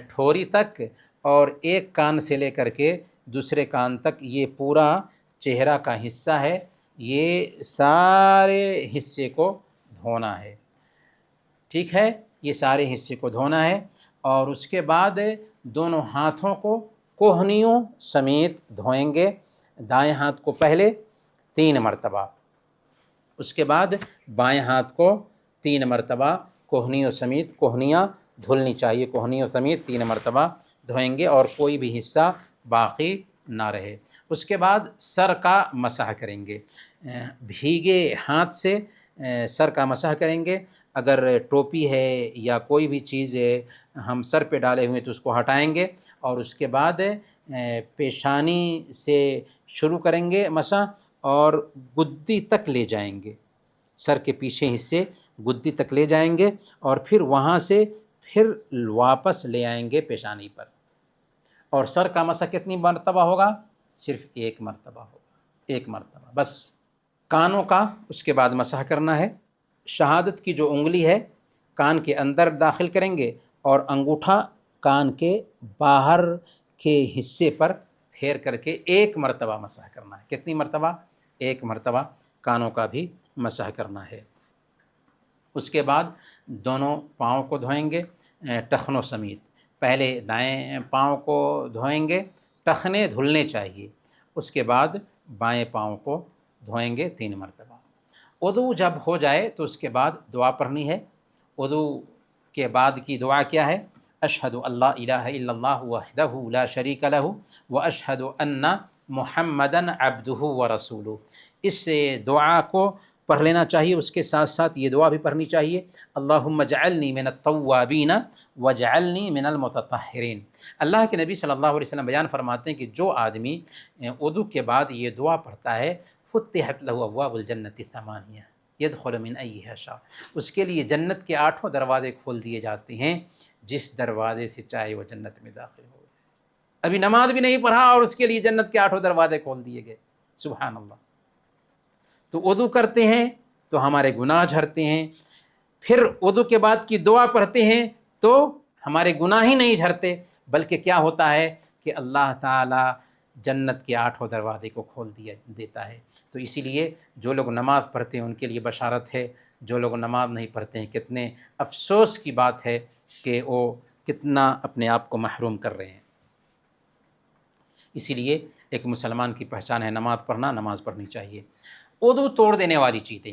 ٹھوری تک، اور ایک کان سے لے کر کے دوسرے کان تک، یہ پورا چہرہ کا حصہ ہے، یہ سارے حصے کو دھونا ہے۔ ٹھیک ہے، یہ سارے حصے کو دھونا ہے، اور اس کے بعد دونوں ہاتھوں کو کوہنیوں سمیت دھوئیں گے۔ دائیں ہاتھ کو پہلے 3 مرتبہ، اس کے بعد بائیں ہاتھ کو 3 مرتبہ کوہنیوں سمیت، کوہنیاں دھلنی چاہیے، کوہنیوں سمیت 3 مرتبہ دھوئیں گے اور کوئی بھی حصہ باقی نہ رہے۔ اس کے بعد سر کا مسح کریں گے، بھیگے ہاتھ سے سر کا مسح کریں گے۔ اگر ٹوپی ہے یا کوئی بھی چیز ہم سر پہ ڈالے ہوئے تو اس کو ہٹائیں گے، اور اس کے بعد پیشانی سے شروع کریں گے مسح اور گدی تک لے جائیں گے، سر کے پیچھے حصے گدی تک لے جائیں گے، اور پھر وہاں سے پھر واپس لے آئیں گے پیشانی پر۔ اور سر کا مسح کتنی مرتبہ ہوگا؟ صرف 1 مرتبہ ہوگا، 1 مرتبہ بس۔ کانوں کا اس کے بعد مسح کرنا ہے۔ شہادت کی جو انگلی ہے کان کے اندر داخل کریں گے، اور انگوٹھا کان کے باہر کے حصے پر پھیر کر کے 1 مرتبہ مسح کرنا ہے۔ کتنی مرتبہ؟ 1 مرتبہ کانوں کا بھی مسح کرنا ہے۔ اس کے بعد دونوں پاؤں کو دھوئیں گے ٹخنوں سمیت۔ پہلے دائیں پاؤں کو دھوئیں گے، ٹخنے دھلنے چاہیے، اس کے بعد بائیں پاؤں کو دھوئیں گے 3 مرتبہ۔ وضو جب ہو جائے تو اس کے بعد دعا پڑھنی ہے۔ وضو کے بعد کی دعا کیا ہے؟ اشہد ان لا الہ الا اللہ وحدہ لا شریک لہ واشہد ان محمدًا عبدہ ورسولہ۔ اس دعا کو پڑھ لینا چاہیے، اس کے ساتھ ساتھ یہ دعا بھی پڑھنی چاہیے، اللہم اجعلنی من التوابین واجعلنی من المتطہرین۔ اللہ کے نبی صلی اللہ علیہ وسلم بیان فرماتے ہیں کہ جو آدمی وضو کے بعد یہ دعا پڑھتا ہے فتحت لہ ابواب الجنۃ ثمانیہ یدخل من ایہا شاء، اس کے لیے جنت کے 8 دروازے کھول دیے جاتے ہیں، جس دروازے سے چاہے وہ جنت میں داخل ہو جائے۔ ابھی نماز بھی نہیں پڑھا اور اس کے لیے جنت کے 8 دروازے کھول دیے گئے، سبحان اللہ۔ تو وضو کرتے ہیں تو ہمارے گناہ جھڑتے ہیں، پھر وضو کے بعد کی دعا پڑھتے ہیں تو ہمارے گناہ ہی نہیں جھڑتے، بلکہ کیا ہوتا ہے کہ اللہ تعالیٰ جنت کے 8 دروازے کو کھول دیتا ہے۔ تو اسی لیے جو لوگ نماز پڑھتے ہیں ان کے لیے بشارت ہے، جو لوگ نماز نہیں پڑھتے ہیں کتنے افسوس کی بات ہے کہ وہ کتنا اپنے آپ کو محروم کر رہے ہیں۔ اسی لیے ایک مسلمان کی پہچان ہے نماز پڑھنا، نماز پڑھنی چاہیے۔ وضو توڑ دینے والی چیزیں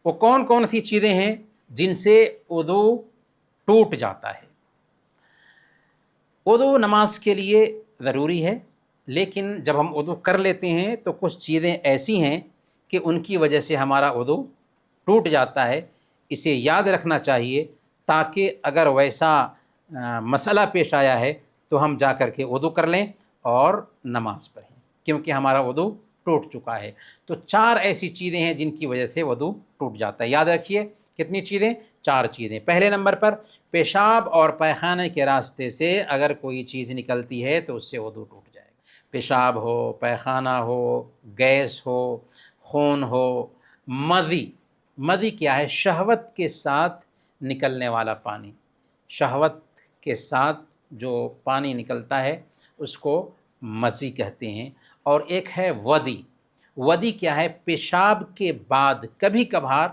وہ کون کون سی چیزیں ہیں جن سے وضو ٹوٹ جاتا ہے؟ وضو نماز کے لیے ضروری ہے، لیکن جب ہم وضو کر لیتے ہیں تو کچھ چیزیں ایسی ہیں کہ ان کی وجہ سے ہمارا وضو ٹوٹ جاتا ہے۔ اسے یاد رکھنا چاہیے تاکہ اگر ویسا مسئلہ پیش آیا ہے تو ہم جا کر کے وضو کر لیں اور نماز پڑھیں، کیونکہ ہمارا وضو ٹوٹ چکا ہے۔ تو 4 ایسی چیزیں ہیں جن کی وجہ سے وضو ٹوٹ جاتا ہے، یاد رکھیے کتنی چیزیں؟ 4 چیزیں۔ پہلے نمبر پر پیشاب اور پیخانے کے راستے سے اگر کوئی چیز نکلتی ہے تو اس سے وضو ٹوٹ جائے گا۔ پیشاب ہو، پیخانہ ہو، گیس ہو، خون ہو، مذی کیا ہے؟ شہوت کے ساتھ نکلنے والا پانی، شہوت کے ساتھ جو پانی نکلتا ہے اس کو مذی کہتے ہیں۔ اور ایک ہے ودی کیا ہے؟ پیشاب کے بعد کبھی کبھار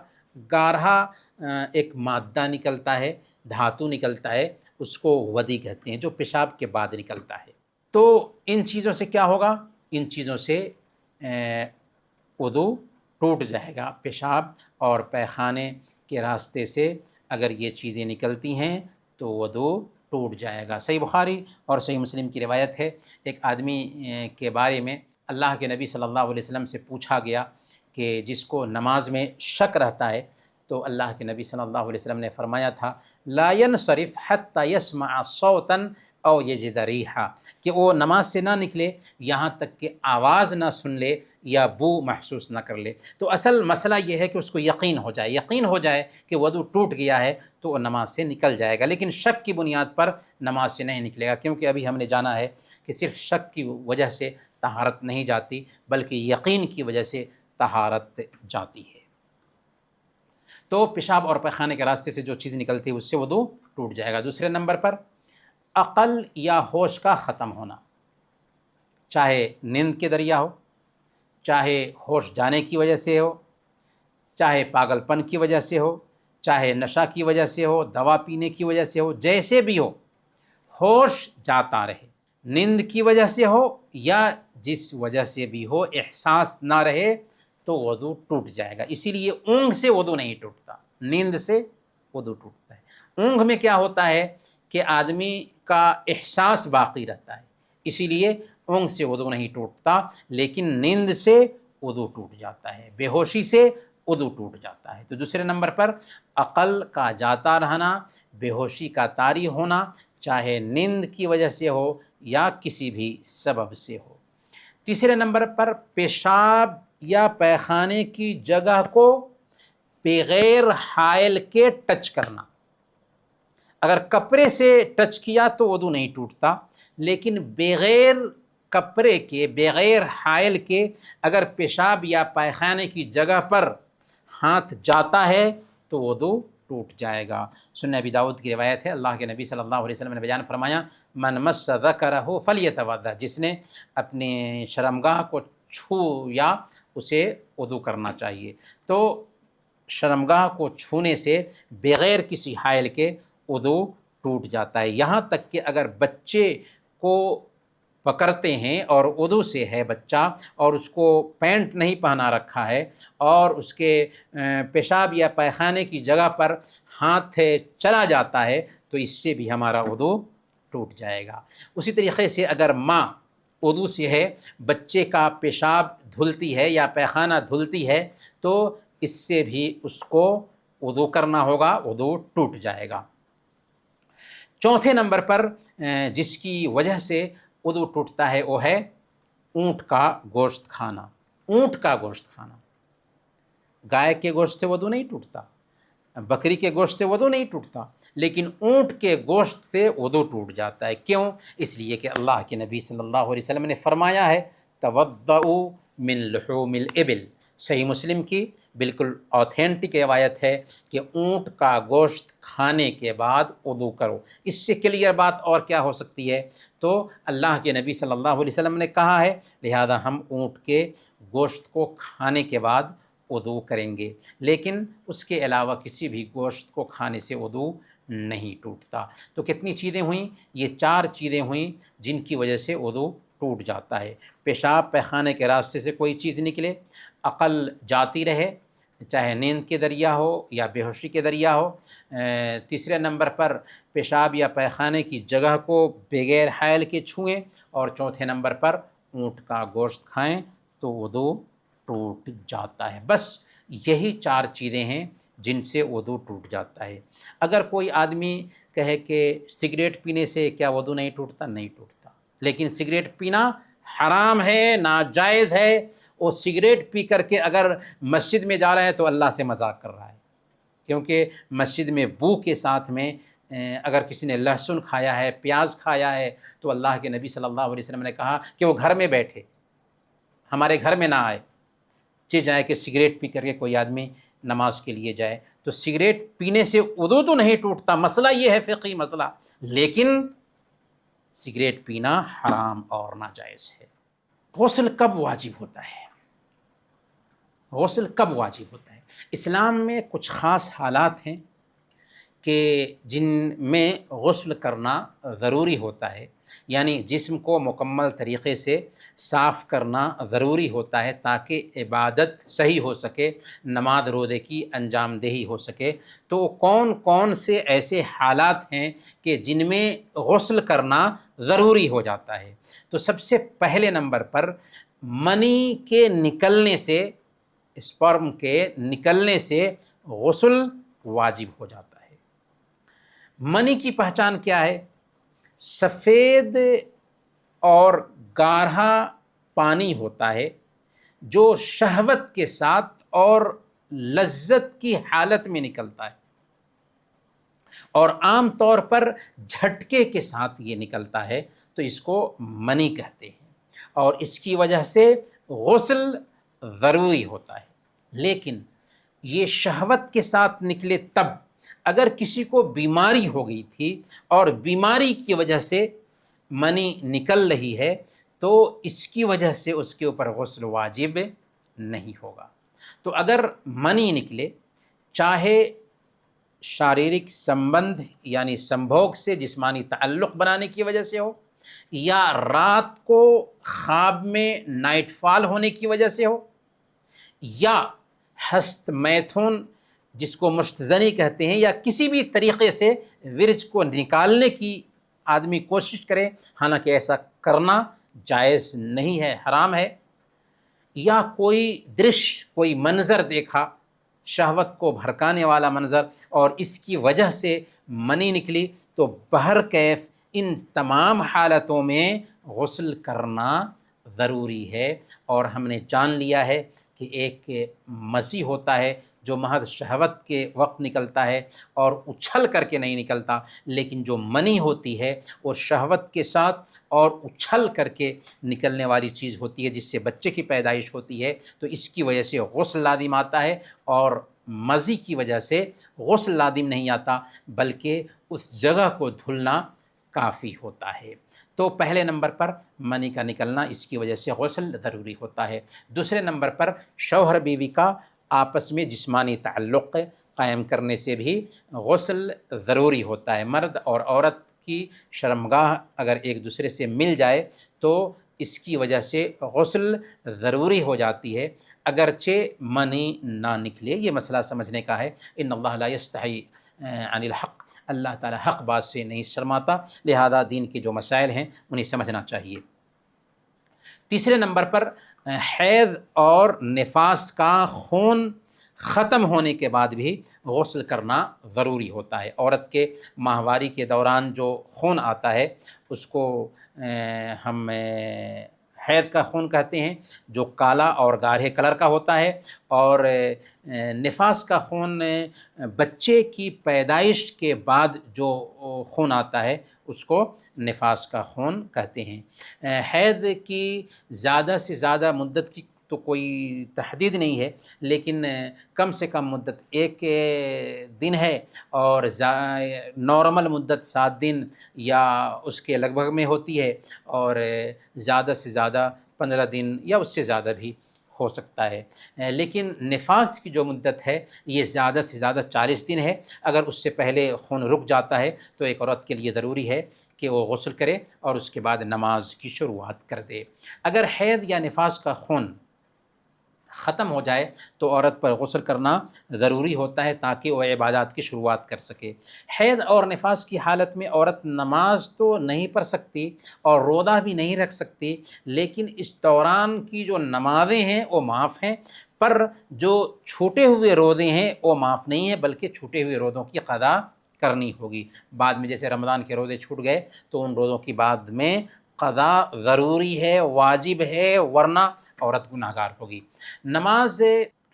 گارہا ایک مادہ نکلتا ہے، دھاتو نکلتا ہے، اس کو ودی کہتے ہیں، جو پیشاب کے بعد نکلتا ہے۔ تو ان چیزوں سے کیا ہوگا؟ ان چیزوں سے وضو ٹوٹ جائے گا۔ پیشاب اور پیخانے کے راستے سے اگر یہ چیزیں نکلتی ہیں تو وضو ٹوٹ جائے گا۔ صحیح بخاری اور صحیح مسلم کی روایت ہے، ایک آدمی کے بارے میں اللہ کے نبی صلی اللہ علیہ وسلم سے پوچھا گیا کہ جس کو نماز میں شک رہتا ہے، تو اللہ کے نبی صلی اللہ علیہ وسلم نے فرمایا تھا لا ينصرف حتى يسمع صوتا او یجد ریحا، کہ وہ نماز سے نہ نکلے یہاں تک کہ آواز نہ سن لے یا بو محسوس نہ کر لے۔ تو اصل مسئلہ یہ ہے کہ اس کو یقین ہو جائے کہ وضو ٹوٹ گیا ہے تو وہ نماز سے نکل جائے گا، لیکن شک کی بنیاد پر نماز سے نہیں نکلے گا، کیونکہ ابھی ہم نے جانا ہے کہ صرف شک کی وجہ سے طہارت نہیں جاتی بلکہ یقین کی وجہ سے طہارت جاتی ہے۔ تو پیشاب اور پیخانے کے راستے سے جو چیز نکلتی ہے اس سے وضو ٹوٹ جائے گا۔ دوسرے نمبر پر عقل یا ہوش کا ختم ہونا، چاہے نیند کے ذریعہ ہو، چاہے ہوش جانے کی وجہ سے ہو، چاہے پاگل پن کی وجہ سے ہو، چاہے نشہ کی وجہ سے ہو، دوا پینے کی وجہ سے ہو، جیسے بھی ہو ہوش جاتا رہے، نیند کی وجہ سے ہو یا جس وجہ سے بھی ہو احساس نہ رہے تو وضو ٹوٹ جائے گا۔ اسی لیے اونگ سے وضو نہیں ٹوٹتا، نیند سے وضو ٹوٹتا ہے۔ اونگ میں کیا ہوتا ہے کہ آدمی کا احساس باقی رہتا ہے، اسی لیے اونگ سے وضو نہیں ٹوٹتا، لیکن نیند سے وضو ٹوٹ جاتا ہے، بے ہوشی سے وضو ٹوٹ جاتا ہے۔ تو دوسرے نمبر پر عقل کا جاتا رہنا، بے ہوشی کا طاری ہونا، چاہے نیند کی وجہ سے ہو یا کسی بھی سبب سے ہو۔ تیسرے نمبر پر پیشاب یا پیخانے کی جگہ کو بغیر حائل کے ٹچ کرنا۔ اگر کپڑے سے ٹچ کیا تو وضو نہیں ٹوٹتا، لیکن بغیر کپڑے کے، بغیر حائل کے اگر پیشاب یا پیخانے کی جگہ پر ہاتھ جاتا ہے تو وضو ٹوٹ جائے گا۔ سنن ابی داؤد کی روایت ہے، اللہ کے نبی صلی اللہ علیہ وسلم نے بیان فرمایا من مس ذکرہ فلیتوضا، جس نے اپنے شرمگاہ کو چھویا اسے وضو کرنا چاہیے۔ تو شرمگاہ کو چھونے سے بغیر کسی حائل کے وضو ٹوٹ جاتا ہے، یہاں تک کہ اگر بچے کو پکڑتے ہیں اور وضو سے ہے بچہ اور اس کو پینٹ نہیں پہنا رکھا ہے اور اس کے پیشاب یا پیخانے کی جگہ پر ہاتھ چلا جاتا ہے تو اس سے بھی ہمارا وضو ٹوٹ جائے گا۔ اسی طریقے سے اگر ماں وضو سے ہے بچے کا پیشاب دھلتی ہے یا پیخانہ دھلتی ہے تو اس سے بھی اس کو وضو کرنا ہوگا، وضو ٹوٹ جائے گا۔ چوتھے نمبر پر جس کی وجہ سے وضو ٹوٹتا ہے وہ ہے اونٹ کا گوشت کھانا۔ اونٹ کا گوشت کھانا، گائے کے گوشت سے وضو نہیں ٹوٹتا، بکری کے گوشت سے وضو نہیں ٹوٹتا، لیکن اونٹ کے گوشت سے وضو ٹوٹ جاتا ہے۔ کیوں؟ اس لیے کہ اللہ کے نبی صلی اللہ علیہ وسلم نے فرمایا ہے توضؤوا من لحوم الابل۔ صحیح مسلم کی بالکل آتھینٹک روایت ہے کہ اونٹ کا گوشت کھانے کے بعد وضو کرو۔ اس سے کلیئر بات اور کیا ہو سکتی ہے؟ تو اللہ کے نبی صلی اللہ علیہ وسلم نے کہا ہے، لہذا ہم اونٹ کے گوشت کو کھانے کے بعد وضو کریں گے، لیکن اس کے علاوہ کسی بھی گوشت کو کھانے سے وضو نہیں ٹوٹتا۔ تو کتنی چیزیں ہوئیں؟ یہ 4 چیزیں ہوئیں جن کی وجہ سے وضو ٹوٹ جاتا ہے۔ پیشاب پیخانے کے راستے سے کوئی چیز نکلے، عقل جاتی رہے، چاہے نیند کے ذریعہ ہو یا بے ہوشی کے ذریعہ ہو۔ تیسرے نمبر پر پیشاب یا پیخانے کی جگہ کو بغیر حائل کے چھوئیں، اور چوتھے نمبر پر اونٹ کا گوشت کھائیں تو وضو ٹوٹ جاتا ہے۔ بس یہی 4 چیزیں ہیں جن سے وضو ٹوٹ جاتا ہے۔ اگر کوئی آدمی کہے کہ سگریٹ پینے سے کیا وضو نہیں ٹوٹتا؟ نہیں ٹوٹتا، لیکن سگریٹ پینا حرام ہے، ناجائز ہے۔ وہ سگریٹ پی کر کے اگر مسجد میں جا رہا ہے تو اللہ سے مذاق کر رہا ہے، کیونکہ مسجد میں بو کے ساتھ میں اگر کسی نے لہسن کھایا ہے، پیاز کھایا ہے، تو اللہ کے نبی صلی اللہ علیہ وسلم نے کہا کہ وہ گھر میں بیٹھے، ہمارے گھر میں نہ آئے۔ جائے کہ سگریٹ پی کر کے کوئی آدمی نماز کے لیے جائے تو سگریٹ پینے سے وضو تو نہیں ٹوٹتا، مسئلہ یہ ہے فقہی مسئلہ، لیکن سگریٹ پینا حرام اور ناجائز ہے۔ غسل کب واجب ہوتا ہے؟ غسل کب واجب ہوتا ہے؟ اسلام میں کچھ خاص حالات ہیں کہ جن میں غسل کرنا ضروری ہوتا ہے، یعنی جسم کو مکمل طریقے سے صاف کرنا ضروری ہوتا ہے تاکہ عبادت صحیح ہو سکے، نماز روزے کی انجام دہی ہو سکے۔ تو کون کون سے ایسے حالات ہیں کہ جن میں غسل کرنا ضروری ہو جاتا ہے؟ تو سب سے پہلے نمبر پر منی کے نکلنے سے، اسپرم کے نکلنے سے غسل واجب ہو جاتا ہے۔ منی کی پہچان کیا ہے؟ سفید اور گاڑھا پانی ہوتا ہے جو شہوت کے ساتھ اور لذت کی حالت میں نکلتا ہے، اور عام طور پر جھٹکے کے ساتھ یہ نکلتا ہے، تو اس کو منی کہتے ہیں، اور اس کی وجہ سے غسل ضروری ہوتا ہے۔ لیکن یہ شہوت کے ساتھ نکلے تب، اگر کسی کو بیماری ہو گئی تھی اور بیماری کی وجہ سے منی نکل رہی ہے تو اس کی وجہ سے اس کے اوپر غسل واجب نہیں ہوگا۔ تو اگر منی نکلے، چاہے شاریرک سمبندھ یعنی سمبھوگ سے جسمانی تعلق بنانے کی وجہ سے ہو، یا رات کو خواب میں نائٹ فال ہونے کی وجہ سے ہو، یا ہست میتھون جس کو مشتزنی کہتے ہیں، یا کسی بھی طریقے سے ورج کو نکالنے کی آدمی کوشش کرے، حالانکہ ایسا کرنا جائز نہیں ہے، حرام ہے، یا کوئی کوئی منظر دیکھا، شہوت کو بھڑکانے والا منظر، اور اس کی وجہ سے منی نکلی، تو بہرکیف ان تمام حالتوں میں غسل کرنا ضروری ہے۔ اور ہم نے جان لیا ہے کہ ایک مزی ہوتا ہے جو محض شہوت کے وقت نکلتا ہے اور اچھل کر کے نہیں نکلتا، لیکن جو منی ہوتی ہے وہ شہوت کے ساتھ اور اچھل کر کے نکلنے والی چیز ہوتی ہے، جس سے بچے کی پیدائش ہوتی ہے، تو اس کی وجہ سے غسل لازم آتا ہے، اور مزی کی وجہ سے غسل لازم نہیں آتا، بلکہ اس جگہ کو دھلنا کافی ہوتا ہے۔ تو پہلے نمبر پر منی کا نکلنا، اس کی وجہ سے غسل ضروری ہوتا ہے۔ دوسرے نمبر پر شوہر بیوی کا آپس میں جسمانی تعلق قائم کرنے سے بھی غسل ضروری ہوتا ہے۔ مرد اور عورت کی شرمگاہ اگر ایک دوسرے سے مل جائے تو اس کی وجہ سے غسل ضروری ہو جاتی ہے، اگرچہ منی نہ نکلے۔ یہ مسئلہ سمجھنے کا ہے۔ ان اللہ لا یستحی عن الحق، اللہ تعالی حق بات سے نہیں شرماتا، لہذا دین کے جو مسائل ہیں انہیں سمجھنا چاہیے۔ تیسرے نمبر پر حیض اور نفاس کا خون ختم ہونے کے بعد بھی غسل کرنا ضروری ہوتا ہے۔ عورت کے ماہواری کے دوران جو خون آتا ہے اس کو ہم حیض کا خون کہتے ہیں، جو کالا اور گاڑھے کلر کا ہوتا ہے، اور نفاس کا خون بچے کی پیدائش کے بعد جو خون آتا ہے اس کو نفاس کا خون کہتے ہیں۔ حیض کی زیادہ سے زیادہ مدت کی تو کوئی تحدید نہیں ہے، لیکن کم سے کم مدت 1 دن ہے، اور نارمل مدت 7 دن یا اس کے لگ بھگ میں ہوتی ہے، اور زیادہ سے زیادہ 15 دن یا اس سے زیادہ بھی ہو سکتا ہے۔ لیکن نفاس کی جو مدت ہے یہ زیادہ سے زیادہ 40 دن ہے۔ اگر اس سے پہلے خون رک جاتا ہے تو ایک عورت کے لیے ضروری ہے کہ وہ غسل کرے اور اس کے بعد نماز کی شروعات کر دے۔ اگر حیض یا نفاس کا خون ختم ہو جائے تو عورت پر غسل کرنا ضروری ہوتا ہے تاکہ وہ عبادات کی شروعات کر سکے۔ حیض اور نفاس کی حالت میں عورت نماز تو نہیں پڑھ سکتی اور روزہ بھی نہیں رکھ سکتی، لیکن اس دوران کی جو نمازیں ہیں وہ معاف ہیں، پر جو چھوٹے ہوئے روزے ہیں وہ معاف نہیں ہیں، بلکہ چھوٹے ہوئے روزوں کی قضا کرنی ہوگی۔ بعد میں جیسے رمضان کے روزے چھوٹ گئے تو ان روزوں کی بعد میں قضا ضروری ہے، واجب ہے، ورنہ عورت گناہ گار ہوگی۔ نماز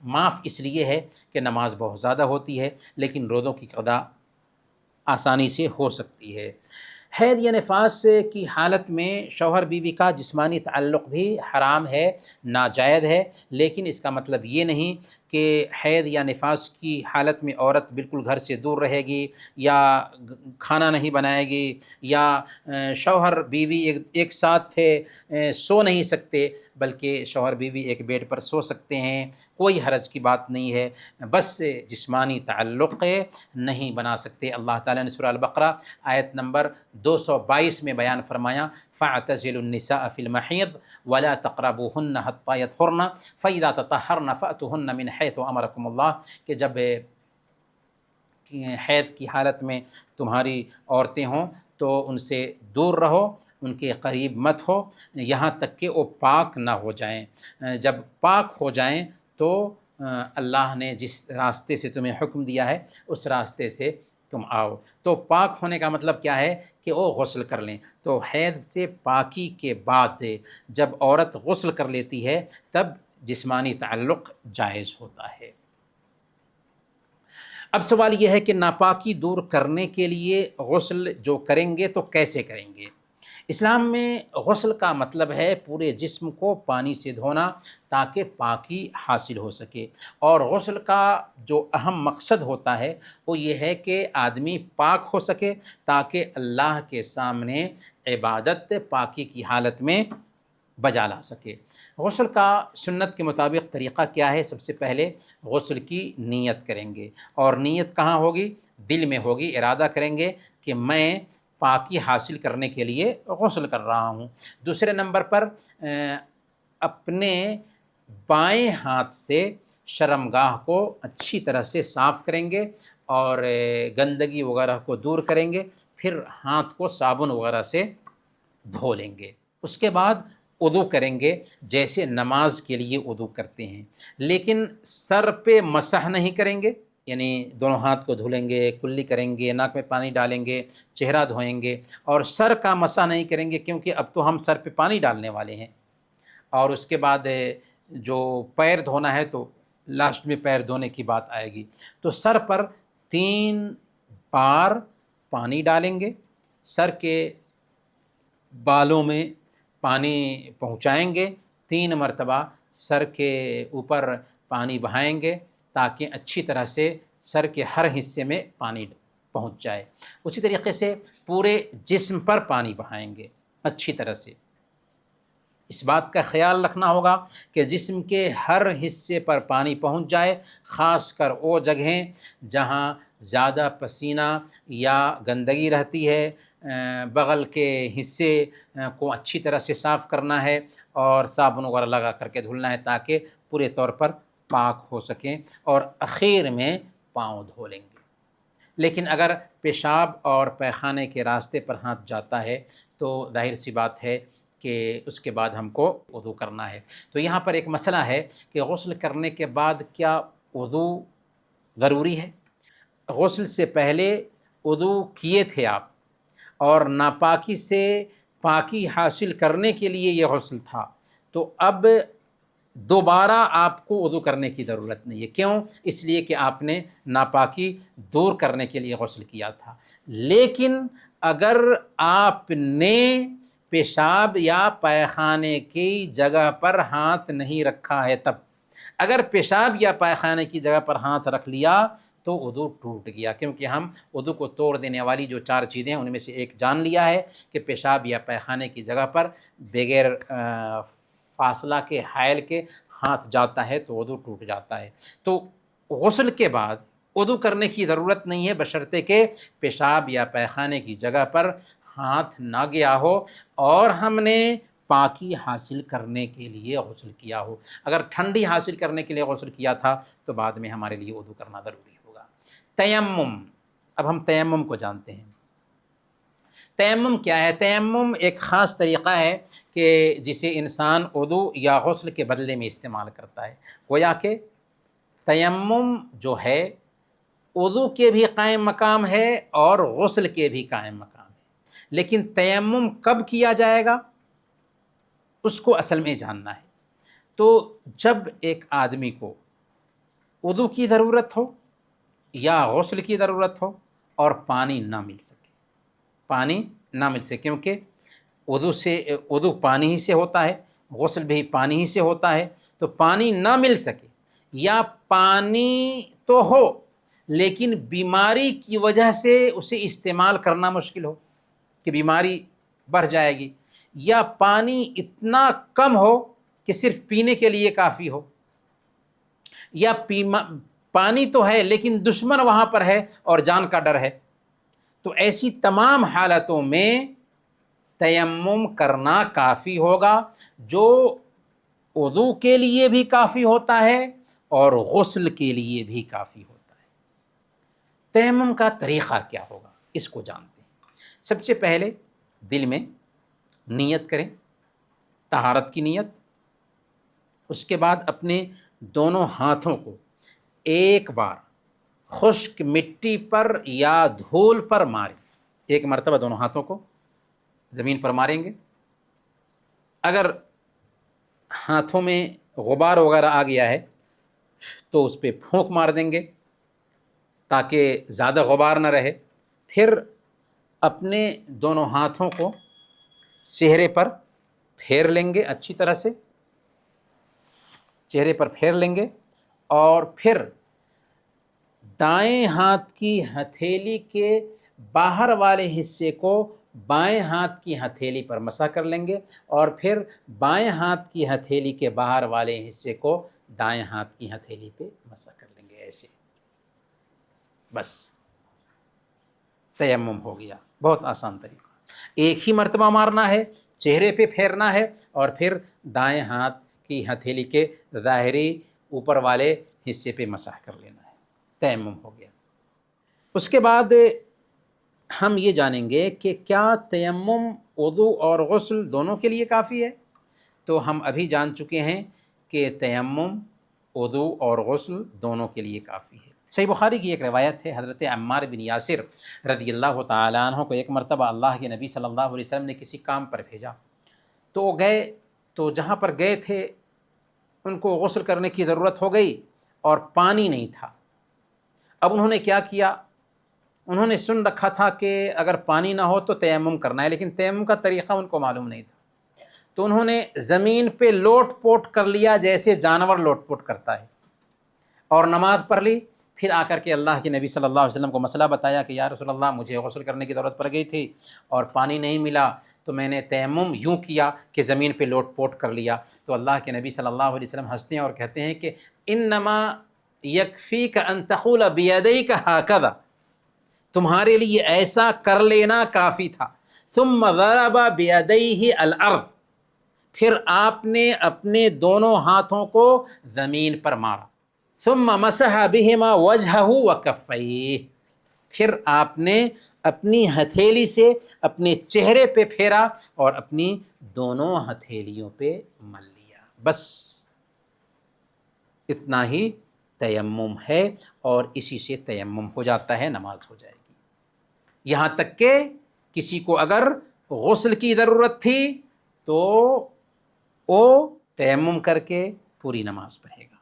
معاف اس لیے ہے کہ نماز بہت زیادہ ہوتی ہے، لیکن روزوں کی قضا آسانی سے ہو سکتی ہے۔ حیض یا نفاس کی حالت میں شوہر بیوی کا جسمانی تعلق بھی حرام ہے، ناجائز ہے، لیکن اس کا مطلب یہ نہیں کہ حیض یا نفاس کی حالت میں عورت بالکل گھر سے دور رہے گی، یا کھانا نہیں بنائے گی، یا شوہر بیوی ایک ساتھ سو نہیں سکتے، بلکہ شوہر بیوی ایک بیڈ پر سو سکتے ہیں، کوئی حرج کی بات نہیں ہے، بس جسمانی تعلق نہیں بنا سکتے۔ اللہ تعالیٰ نے سورہ البقرہ آیت نمبر 222 میں بیان فرمایا، فَاعْتَزِلُوا النِّسَاءَ فِي الْمَحِيضِ وَلَا تَقْرَبُوهُنَّ حَتَّى يَطْهُرْنَ فَإِذَا تَطَهَّرْنَ فَأْتُوهُنَّ مِنْ حَيْثُ أَمَرَكُمُ اللَّهُ، کہ جب حیض کی حالت میں تمہاری عورتیں ہوں تو ان سے دور رہو، ان کے قریب مت ہو یہاں تک کہ وہ پاک نہ ہو جائیں۔ جب پاک ہو جائیں تو اللہ نے جس راستے سے تمہیں حکم دیا ہے اس راستے سے تم آؤ۔ تو پاک ہونے کا مطلب کیا ہے کہ وہ غسل کر لیں۔ تو حیض سے پاکی کے بعد جب عورت غسل کر لیتی ہے تب جسمانی تعلق جائز ہوتا ہے۔ اب سوال یہ ہے کہ ناپاکی دور کرنے کے لیے غسل جو کریں گے تو کیسے کریں گے؟ اسلام میں غسل کا مطلب ہے پورے جسم کو پانی سے دھونا تاکہ پاکی حاصل ہو سکے، اور غسل کا جو اہم مقصد ہوتا ہے وہ یہ ہے کہ آدمی پاک ہو سکے تاکہ اللہ کے سامنے عبادت پاکی کی حالت میں بجا لا سکے۔ غسل کا سنت کے مطابق طریقہ کیا ہے؟ سب سے پہلے غسل کی نیت کریں گے، اور نیت کہاں ہوگی؟ دل میں ہوگی، ارادہ کریں گے کہ میں پاکی حاصل کرنے کے لیے غسل کر رہا ہوں۔ دوسرے نمبر پر اپنے بائیں ہاتھ سے شرمگاہ کو اچھی طرح سے صاف کریں گے اور گندگی وغیرہ کو دور کریں گے، پھر ہاتھ کو صابن وغیرہ سے دھو لیں گے۔ اس کے بعد وضو کریں گے جیسے نماز کے لیے وضو کرتے ہیں، لیکن سر پہ مسح نہیں کریں گے، یعنی دونوں ہاتھ کو دھلیں گے، کلی کریں گے، ناک میں پانی ڈالیں گے، چہرہ دھوئیں گے، اور سر کا مسح نہیں کریں گے کیونکہ اب تو ہم سر پہ پانی ڈالنے والے ہیں۔ اور اس کے بعد جو پیر دھونا ہے تو لاسٹ میں پیر دھونے کی بات آئے گی۔ تو سر پر 3 بار پانی ڈالیں گے، سر کے بالوں میں پانی پہنچائیں گے، 3 مرتبہ سر کے اوپر پانی بہائیں گے تاکہ اچھی طرح سے سر کے ہر حصے میں پانی پہنچ جائے۔ اسی طریقے سے پورے جسم پر پانی بہائیں گے اچھی طرح سے۔ اس بات کا خیال رکھنا ہوگا کہ جسم کے ہر حصے پر پانی پہنچ جائے، خاص کر وہ جگہیں جہاں زیادہ پسینہ یا گندگی رہتی ہے، بغل کے حصے کو اچھی طرح سے صاف کرنا ہے اور صابن وغیرہ لگا کر کے دھلنا ہے تاکہ پورے طور پر پاک ہو سکیں، اور اخیر میں پاؤں دھو لیں گے۔ لیکن اگر پیشاب اور پیخانے کے راستے پر ہاتھ جاتا ہے تو ظاہر سی بات ہے کہ اس کے بعد ہم کو وضو کرنا ہے۔ تو یہاں پر ایک مسئلہ ہے کہ غسل کرنے کے بعد کیا وضو ضروری ہے۔ غسل سے پہلے وضو کیے تھے آپ، اور ناپاکی سے پاکی حاصل کرنے کے لیے یہ غسل تھا، تو اب دوبارہ آپ کو وضو کرنے کی ضرورت نہیں ہے۔ کیوں؟ اس لیے کہ آپ نے ناپاکی دور کرنے کے لیے غسل کیا تھا۔ لیکن اگر آپ نے پیشاب یا پائخانے کی جگہ پر ہاتھ نہیں رکھا ہے، تب اگر پیشاب یا پائخانے کی جگہ پر ہاتھ رکھ لیا تو وضو ٹوٹ گیا، کیونکہ ہم وضو کو توڑ دینے والی جو 4 چیزیں ہیں ان میں سے ایک جان لیا ہے کہ پیشاب یا پائخانے کی جگہ پر بغیر فاصلہ کے حائل کے ہاتھ جاتا ہے تو وضو ٹوٹ جاتا ہے۔ تو غسل کے بعد وضو کرنے کی ضرورت نہیں ہے، بشرطے کہ پیشاب یا پائخانے کی جگہ پر ہاتھ نہ گیا ہو اور ہم نے پاکی حاصل کرنے کے لیے غسل کیا ہو۔ اگر ٹھنڈی حاصل کرنے کے لیے غسل کیا تھا تو بعد میں ہمارے لیے وضو کرنا ضروری ہوگا۔ تیمم، اب ہم تیمم کو جانتے ہیں۔ تیمم کیا ہے؟ تیمم ایک خاص طریقہ ہے کہ جسے انسان وضو یا غسل کے بدلے میں استعمال کرتا ہے۔ گویا کہ تیمم جو ہے وضو کے بھی قائم مقام ہے اور غسل کے بھی قائم مقام ہے، لیکن تیمم کب کیا جائے گا اس کو اصل میں جاننا ہے۔ تو جب ایک آدمی کو وضو کی ضرورت ہو یا غسل کی ضرورت ہو اور پانی نہ مل سکے، پانی نہ مل سکے، کیونکہ وضو پانی ہی سے ہوتا ہے، غسل بھی پانی ہی سے ہوتا ہے، تو پانی نہ مل سکے یا پانی تو ہو لیکن بیماری کی وجہ سے اسے استعمال کرنا مشکل ہو کہ بیماری بڑھ جائے گی، یا پانی اتنا کم ہو کہ صرف پینے کے لیے کافی ہو، یا پانی تو ہے لیکن دشمن وہاں پر ہے اور جان کا ڈر ہے، تو ایسی تمام حالتوں میں تیمم کرنا کافی ہوگا، جو وضو کے لیے بھی کافی ہوتا ہے اور غسل کے لیے بھی کافی ہوتا ہے۔ تیمم کا طریقہ کیا ہوگا اس کو جانتے ہیں۔ سب سے پہلے دل میں نیت کریں، طہارت کی نیت، اس کے بعد اپنے دونوں ہاتھوں کو ایک بار خشک مٹی پر یا دھول پر ماریں، ایک مرتبہ دونوں ہاتھوں کو زمین پر ماریں گے۔ اگر ہاتھوں میں غبار وغیرہ آ گیا ہے تو اس پہ پھونک مار دیں گے تاکہ زیادہ غبار نہ رہے۔ پھر اپنے دونوں ہاتھوں کو چہرے پر پھیر لیں گے، اچھی طرح سے چہرے پر پھیر لیں گے، اور پھر دائیں ہاتھ کی ہتھیلی کے باہر والے حصے کو بائیں ہاتھ کی ہتھیلی پر مسح کر لیں گے، اور پھر بائیں ہاتھ کی ہتھیلی کے باہر والے حصے کو دائیں ہاتھ کی ہتھیلی پہ مسح کر لیں گے، ایسے بس تیمم ہو گیا۔ بہت آسان طریقہ، ایک ہی مرتبہ مارنا ہے، چہرے پہ پھیرنا ہے، اور پھر دائیں ہاتھ کی ہتھیلی کے ظاہری اوپر والے حصے پہ مسح کر لینا ہے، تیمم ہو گیا۔ اس کے بعد ہم یہ جانیں گے کہ کیا تیمم وضو اور غسل دونوں کے لیے کافی ہے؟ تو ہم ابھی جان چکے ہیں کہ تیمم وضو اور غسل دونوں کے لیے کافی ہے۔ صحیح بخاری کی ایک روایت ہے، حضرت عمار بن یاسر رضی اللہ تعالیٰ عنہ کو ایک مرتبہ اللہ کے نبی صلی اللہ علیہ وسلم نے کسی کام پر بھیجا، تو وہ گئے، تو جہاں پر گئے تھے ان کو غسل کرنے کی ضرورت ہو گئی اور پانی نہیں تھا۔ اب انہوں نے کیا کیا؟ انہوں نے سن رکھا تھا کہ اگر پانی نہ ہو تو تیمم کرنا ہے، لیکن تیمم کا طریقہ ان کو معلوم نہیں تھا، تو انہوں نے زمین پہ لوٹ پوٹ کر لیا جیسے جانور لوٹ پوٹ کرتا ہے، اور نماز پڑھ لی۔ پھر آ کر کے اللہ کے نبی صلی اللہ علیہ وسلم کو مسئلہ بتایا کہ یا رسول اللہ، مجھے غسل کرنے کی ضرورت پڑ گئی تھی اور پانی نہیں ملا، تو میں نے تیمم یوں کیا کہ زمین پہ لوٹ پوٹ کر لیا۔ تو اللہ کے نبی صلی اللہ علیہ وسلم ہنستے ہیں اور کہتے ہیں کہ انما یکفیک ان تقول بیدیک ہکذا، تمہارے لیے ایسا کر لینا کافی تھا۔ ثم ضرب بیدیہ الارض، پھر آپ نے اپنے دونوں ہاتھوں کو زمین پر مارا۔ ثم مسح بہما وجہہ وکفیہ، پھر آپ نے اپنی ہتھیلی سے اپنے چہرے پہ پھیرا اور اپنی دونوں ہتھیلیوں پہ مل لیا، بس اتنا ہی تیمم ہے اور اسی سے تیمم ہو جاتا ہے، نماز ہو جائے گی۔ یہاں تک کہ کسی کو اگر غسل کی ضرورت تھی تو وہ تیمم کر کے پوری نماز پڑھے گا۔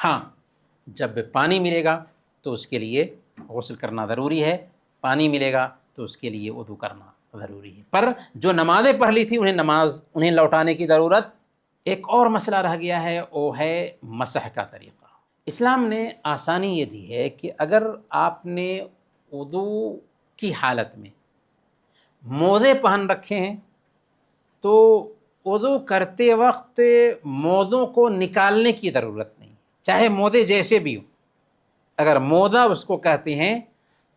ہاں، جب پانی ملے گا تو اس کے لیے غسل کرنا ضروری ہے، پانی ملے گا تو اس کے لیے وضو کرنا ضروری ہے، پر جو نمازیں پڑھ لی تھی انہیں لوٹانے کی ضرورت۔ ایک اور مسئلہ رہ گیا ہے، وہ ہے مسح کا طریقہ۔ اسلام نے آسانی یہ دی ہے کہ اگر آپ نے وضو کی حالت میں موزے پہن رکھے ہیں تو وضو کرتے وقت موزوں کو نکالنے کی ضرورت نہیں، چاہے موزے جیسے بھی ہوں۔ اگر موزہ اس کو کہتے ہیں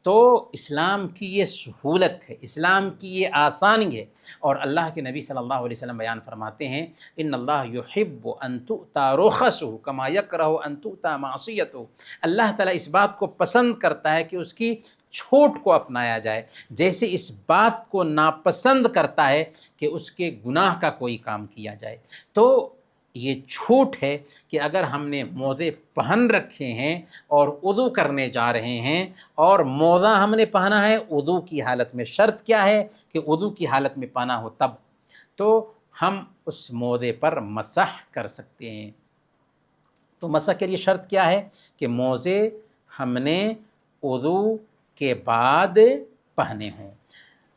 تو اسلام کی یہ سہولت ہے، اسلام کی یہ آسانی ہے، اور اللہ کے نبی صلی اللہ علیہ وسلم بیان فرماتے ہیں ان اللہ یحب ان تؤتی رخصہ کما یکرہ ان تؤتی معصیتہ۔ اللہ تعالیٰ اس بات کو پسند کرتا ہے کہ اس کی چھوٹ کو اپنایا جائے، جیسے اس بات کو ناپسند کرتا ہے کہ اس کے گناہ کا کوئی کام کیا جائے۔ تو یہ چھوٹ ہے کہ اگر ہم نے موزے پہن رکھے ہیں اور وضو کرنے جا رہے ہیں، اور موزہ ہم نے پہنا ہے وضو کی حالت میں، شرط کیا ہے کہ وضو کی حالت میں پہنا ہو تب، تو ہم اس موزے پر مسح کر سکتے ہیں۔ تو مسح کے لیے شرط کیا ہے کہ موزے ہم نے وضو کے بعد پہنے ہوں۔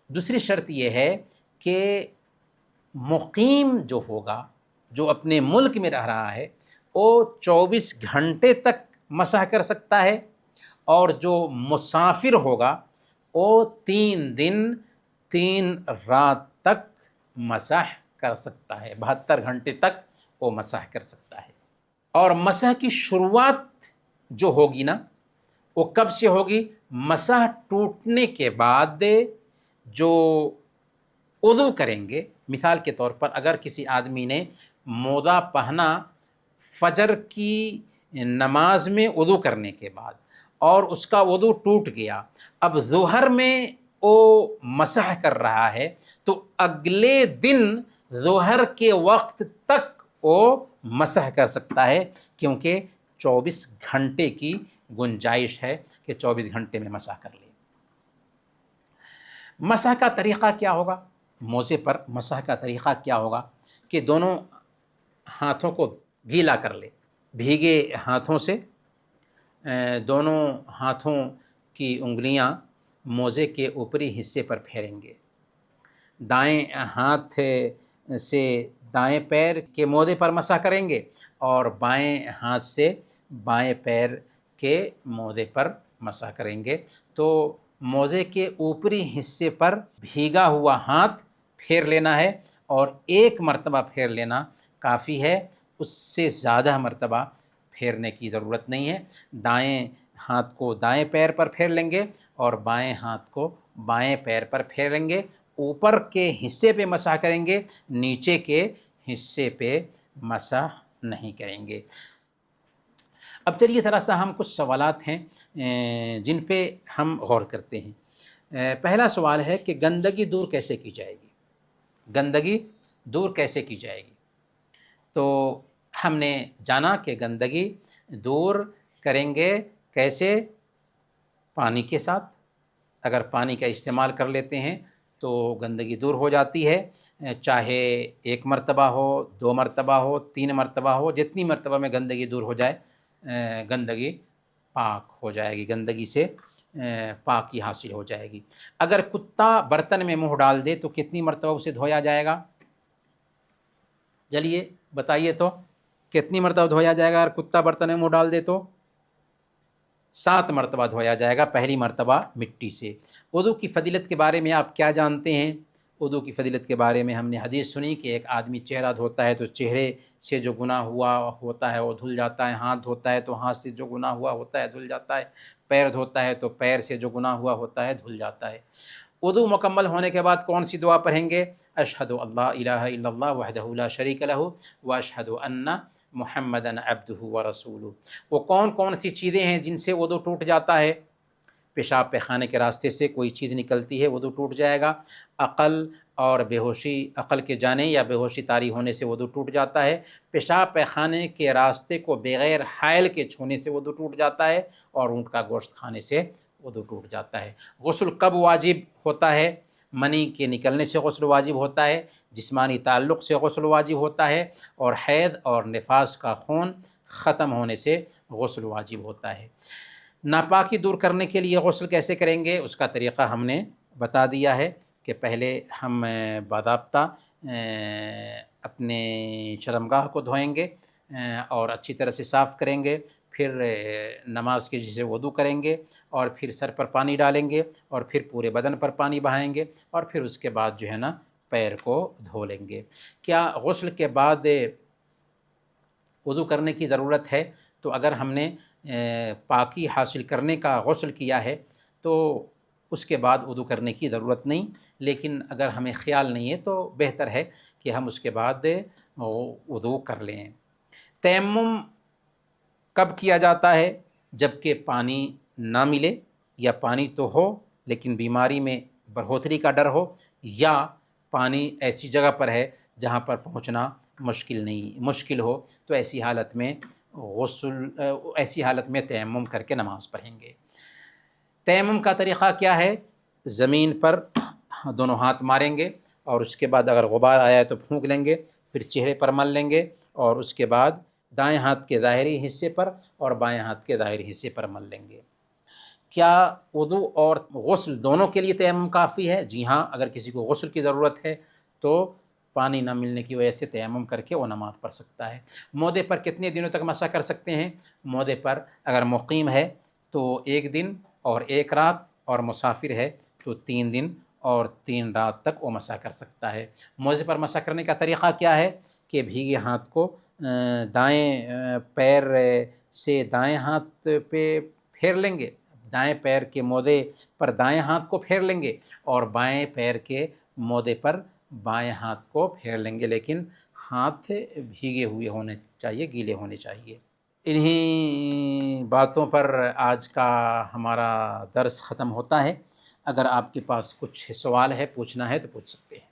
دوسری شرط یہ ہے کہ مقیم جو ہوگا، جو اپنے ملک میں رہ رہا ہے، وہ 24 گھنٹے تک مسح کر سکتا ہے، اور جو مسافر ہوگا وہ 3 دن 3 رات تک مسح کر سکتا ہے، 72 گھنٹے تک وہ مسح کر سکتا ہے۔ اور مسح کی شروعات جو ہوگی نا، وہ کب سے ہوگی؟ مسح ٹوٹنے کے بعد جو وضو کریں گے۔ مثال کے طور پر اگر کسی آدمی نے موزہ پہنا فجر کی نماز میں وضو کرنے کے بعد، اور اس کا وضو ٹوٹ گیا، اب ظہر میں وہ مسح کر رہا ہے، تو اگلے دن ظہر کے وقت تک وہ مسح کر سکتا ہے، کیونکہ 24 گھنٹے کی گنجائش ہے کہ 24 گھنٹے میں مسح کر لے۔ مسح کا طریقہ کیا ہوگا؟ موزے پر مسح کا طریقہ کیا ہوگا کہ دونوں ہاتھوں کو گیلا کر لے، بھیگے ہاتھوں سے دونوں ہاتھوں کی انگلیاں موزے کے اوپری حصے پر پھیریں گے، دائیں ہاتھ سے دائیں پیر کے موزے پر مسح کریں گے، اور بائیں ہاتھ سے بائیں پیر کے موزے پر مسح کریں گے۔ تو موزے کے اوپری حصے پر بھیگا ہوا ہاتھ پھیر لینا ہے، اور 1 مرتبہ پھیر لینا کافی ہے، اس سے زیادہ مرتبہ پھیرنے کی ضرورت نہیں ہے۔ دائیں ہاتھ کو دائیں پیر پر پھیر لیں گے، اور بائیں ہاتھ کو بائیں پیر پر پھیریں گے، اوپر کے حصے پہ مسح کریں گے، نیچے کے حصے پہ مسح نہیں کریں گے۔ اب چلیے ذرا سا ہم کچھ سوالات ہیں جن پہ ہم غور کرتے ہیں۔ پہلا سوال ہے کہ گندگی دور کیسے کی جائے گی؟ گندگی دور کیسے کی جائے گی؟ تو ہم نے جانا کہ گندگی دور کریں گے کیسے؟ پانی کے ساتھ۔ اگر پانی کا استعمال کر لیتے ہیں تو گندگی دور ہو جاتی ہے، چاہے 1 مرتبہ ہو، 2 مرتبہ ہو، 3 مرتبہ ہو، جتنی مرتبہ میں گندگی دور ہو جائے گندگی پاک ہو جائے گی، گندگی سے پاکی حاصل ہو جائے گی۔ اگر کتا برتن میں منہ ڈال دے تو کتنی مرتبہ اسے دھویا جائے گا؟ چلیے بتائیے تو، کتنی مرتبہ دھویا جائے گا اگر کتا برتن میں منہ ڈال دے تو؟ 7 مرتبہ دھویا جائے گا، پہلی مرتبہ مٹی سے۔ وضو کی فضیلت کے بارے میں آپ کیا جانتے ہیں؟ وضو کی فضیلت کے بارے میں ہم نے حدیث سنی کہ ایک آدمی چہرہ دھوتا ہے تو چہرے سے جو گناہ ہوا ہوتا ہے وہ دھل جاتا ہے، ہاتھ دھوتا ہے تو ہاتھ سے جو گناہ ہوا ہوتا ہے دھل جاتا ہے، پیر دھوتا ہے تو پیر سے جو گناہ ہوا ہوتا ہے دھل جاتا ہے۔ وضو مکمل ہونے کے بعد کون سی دعا پڑھیں گے؟ اشہد ان لا الہ الا اللہ وحدہ لا شریک لہ واشہد ان محمدا عبدہ ورسولہ۔ وہ کون سی چیزیں ہیں جن سے وضو ٹوٹ جاتا ہے؟ پیشاب پیخانے کے راستے سے کوئی چیز نکلتی ہے وضو ٹوٹ جائے گا، عقل اور بے ہوشی عقل کے جانے یا بے ہوشی طاری ہونے سے وضو ٹوٹ جاتا ہے، پیشاب پیخانے کے راستے کو بغیر حائل کے چھونے سے وضو ٹوٹ جاتا ہے، اور اونٹ کا گوشت کھانے سے وضو ٹوٹ جاتا ہے۔ غسل کب واجب ہوتا ہے؟ منی کے نکلنے سے غسل واجب ہوتا ہے، جسمانی تعلق سے غسل واجب ہوتا ہے، اور حیض اور نفاس کا خون ختم ہونے سے غسل واجب ہوتا ہے۔ ناپاکی دور کرنے کے لیے غسل کیسے کریں گے، اس کا طریقہ ہم نے بتا دیا ہے کہ پہلے ہم باضابطہ اپنے شرمگاہ کو دھوئیں گے اور اچھی طرح سے صاف کریں گے، پھر نماز کے جیسے وضو کریں گے، اور پھر سر پر پانی ڈالیں گے، اور پھر پورے بدن پر پانی بہائیں گے، اور پھر اس کے بعد جو ہے نا پیر کو دھو لیں گے۔ کیا غسل کے بعد وضو کرنے کی ضرورت ہے؟ تو اگر ہم نے پاکی حاصل کرنے کا غسل کیا ہے تو اس کے بعد وضو کرنے کی ضرورت نہیں، لیکن اگر ہمیں خیال نہیں ہے تو بہتر ہے کہ ہم اس کے بعد وضو کر لیں۔ تیمم کب کیا جاتا ہے؟ جب کہ پانی نہ ملے، یا پانی تو ہو لیکن بیماری میں برہوتری کا ڈر ہو، یا پانی ایسی جگہ پر ہے جہاں پر پہنچنا مشکل ہو، تو ایسی حالت میں تیمم کر کے نماز پڑھیں گے۔ تیمم کا طریقہ کیا ہے؟ زمین پر دونوں ہاتھ ماریں گے، اور اس کے بعد اگر غبار آیا ہے تو پھونک لیں گے، پھر چہرے پر مل لیں گے، اور اس کے بعد دائیں ہاتھ کے ظاہری حصے پر اور بائیں ہاتھ کے ظاہری حصے پر مل لیں گے۔ کیا وضو اور غسل دونوں کے لیے تیمم کافی ہے؟ جی ہاں، اگر کسی کو غسل کی ضرورت ہے تو پانی نہ ملنے کی وجہ سے تیمم کر کے وہ نماز پڑھ سکتا ہے۔ مودے پر کتنے دنوں تک مسح کر سکتے ہیں؟ مودے پر اگر مقیم ہے تو 1 دن اور 1 رات، اور مسافر ہے تو 3 دن اور 3 رات تک وہ مسح کر سکتا ہے۔ موزے پر مسح کرنے کا طریقہ کیا ہے کہ بھیگے ہاتھ کو دائیں پیر سے دائیں ہاتھ پہ پھیر لیں گے، دائیں پیر کے موزے پر دائیں ہاتھ کو پھیر لیں گے، اور بائیں پیر کے موزے پر بائیں ہاتھ کو پھیر لیں گے، لیکن ہاتھ بھیگے ہوئے ہونے چاہیے، گیلے ہونے چاہیے۔ انہی باتوں پر آج کا ہمارا درس ختم ہوتا ہے۔ اگر آپ کے پاس کچھ سوال ہے، پوچھنا ہے تو پوچھ سکتے ہیں۔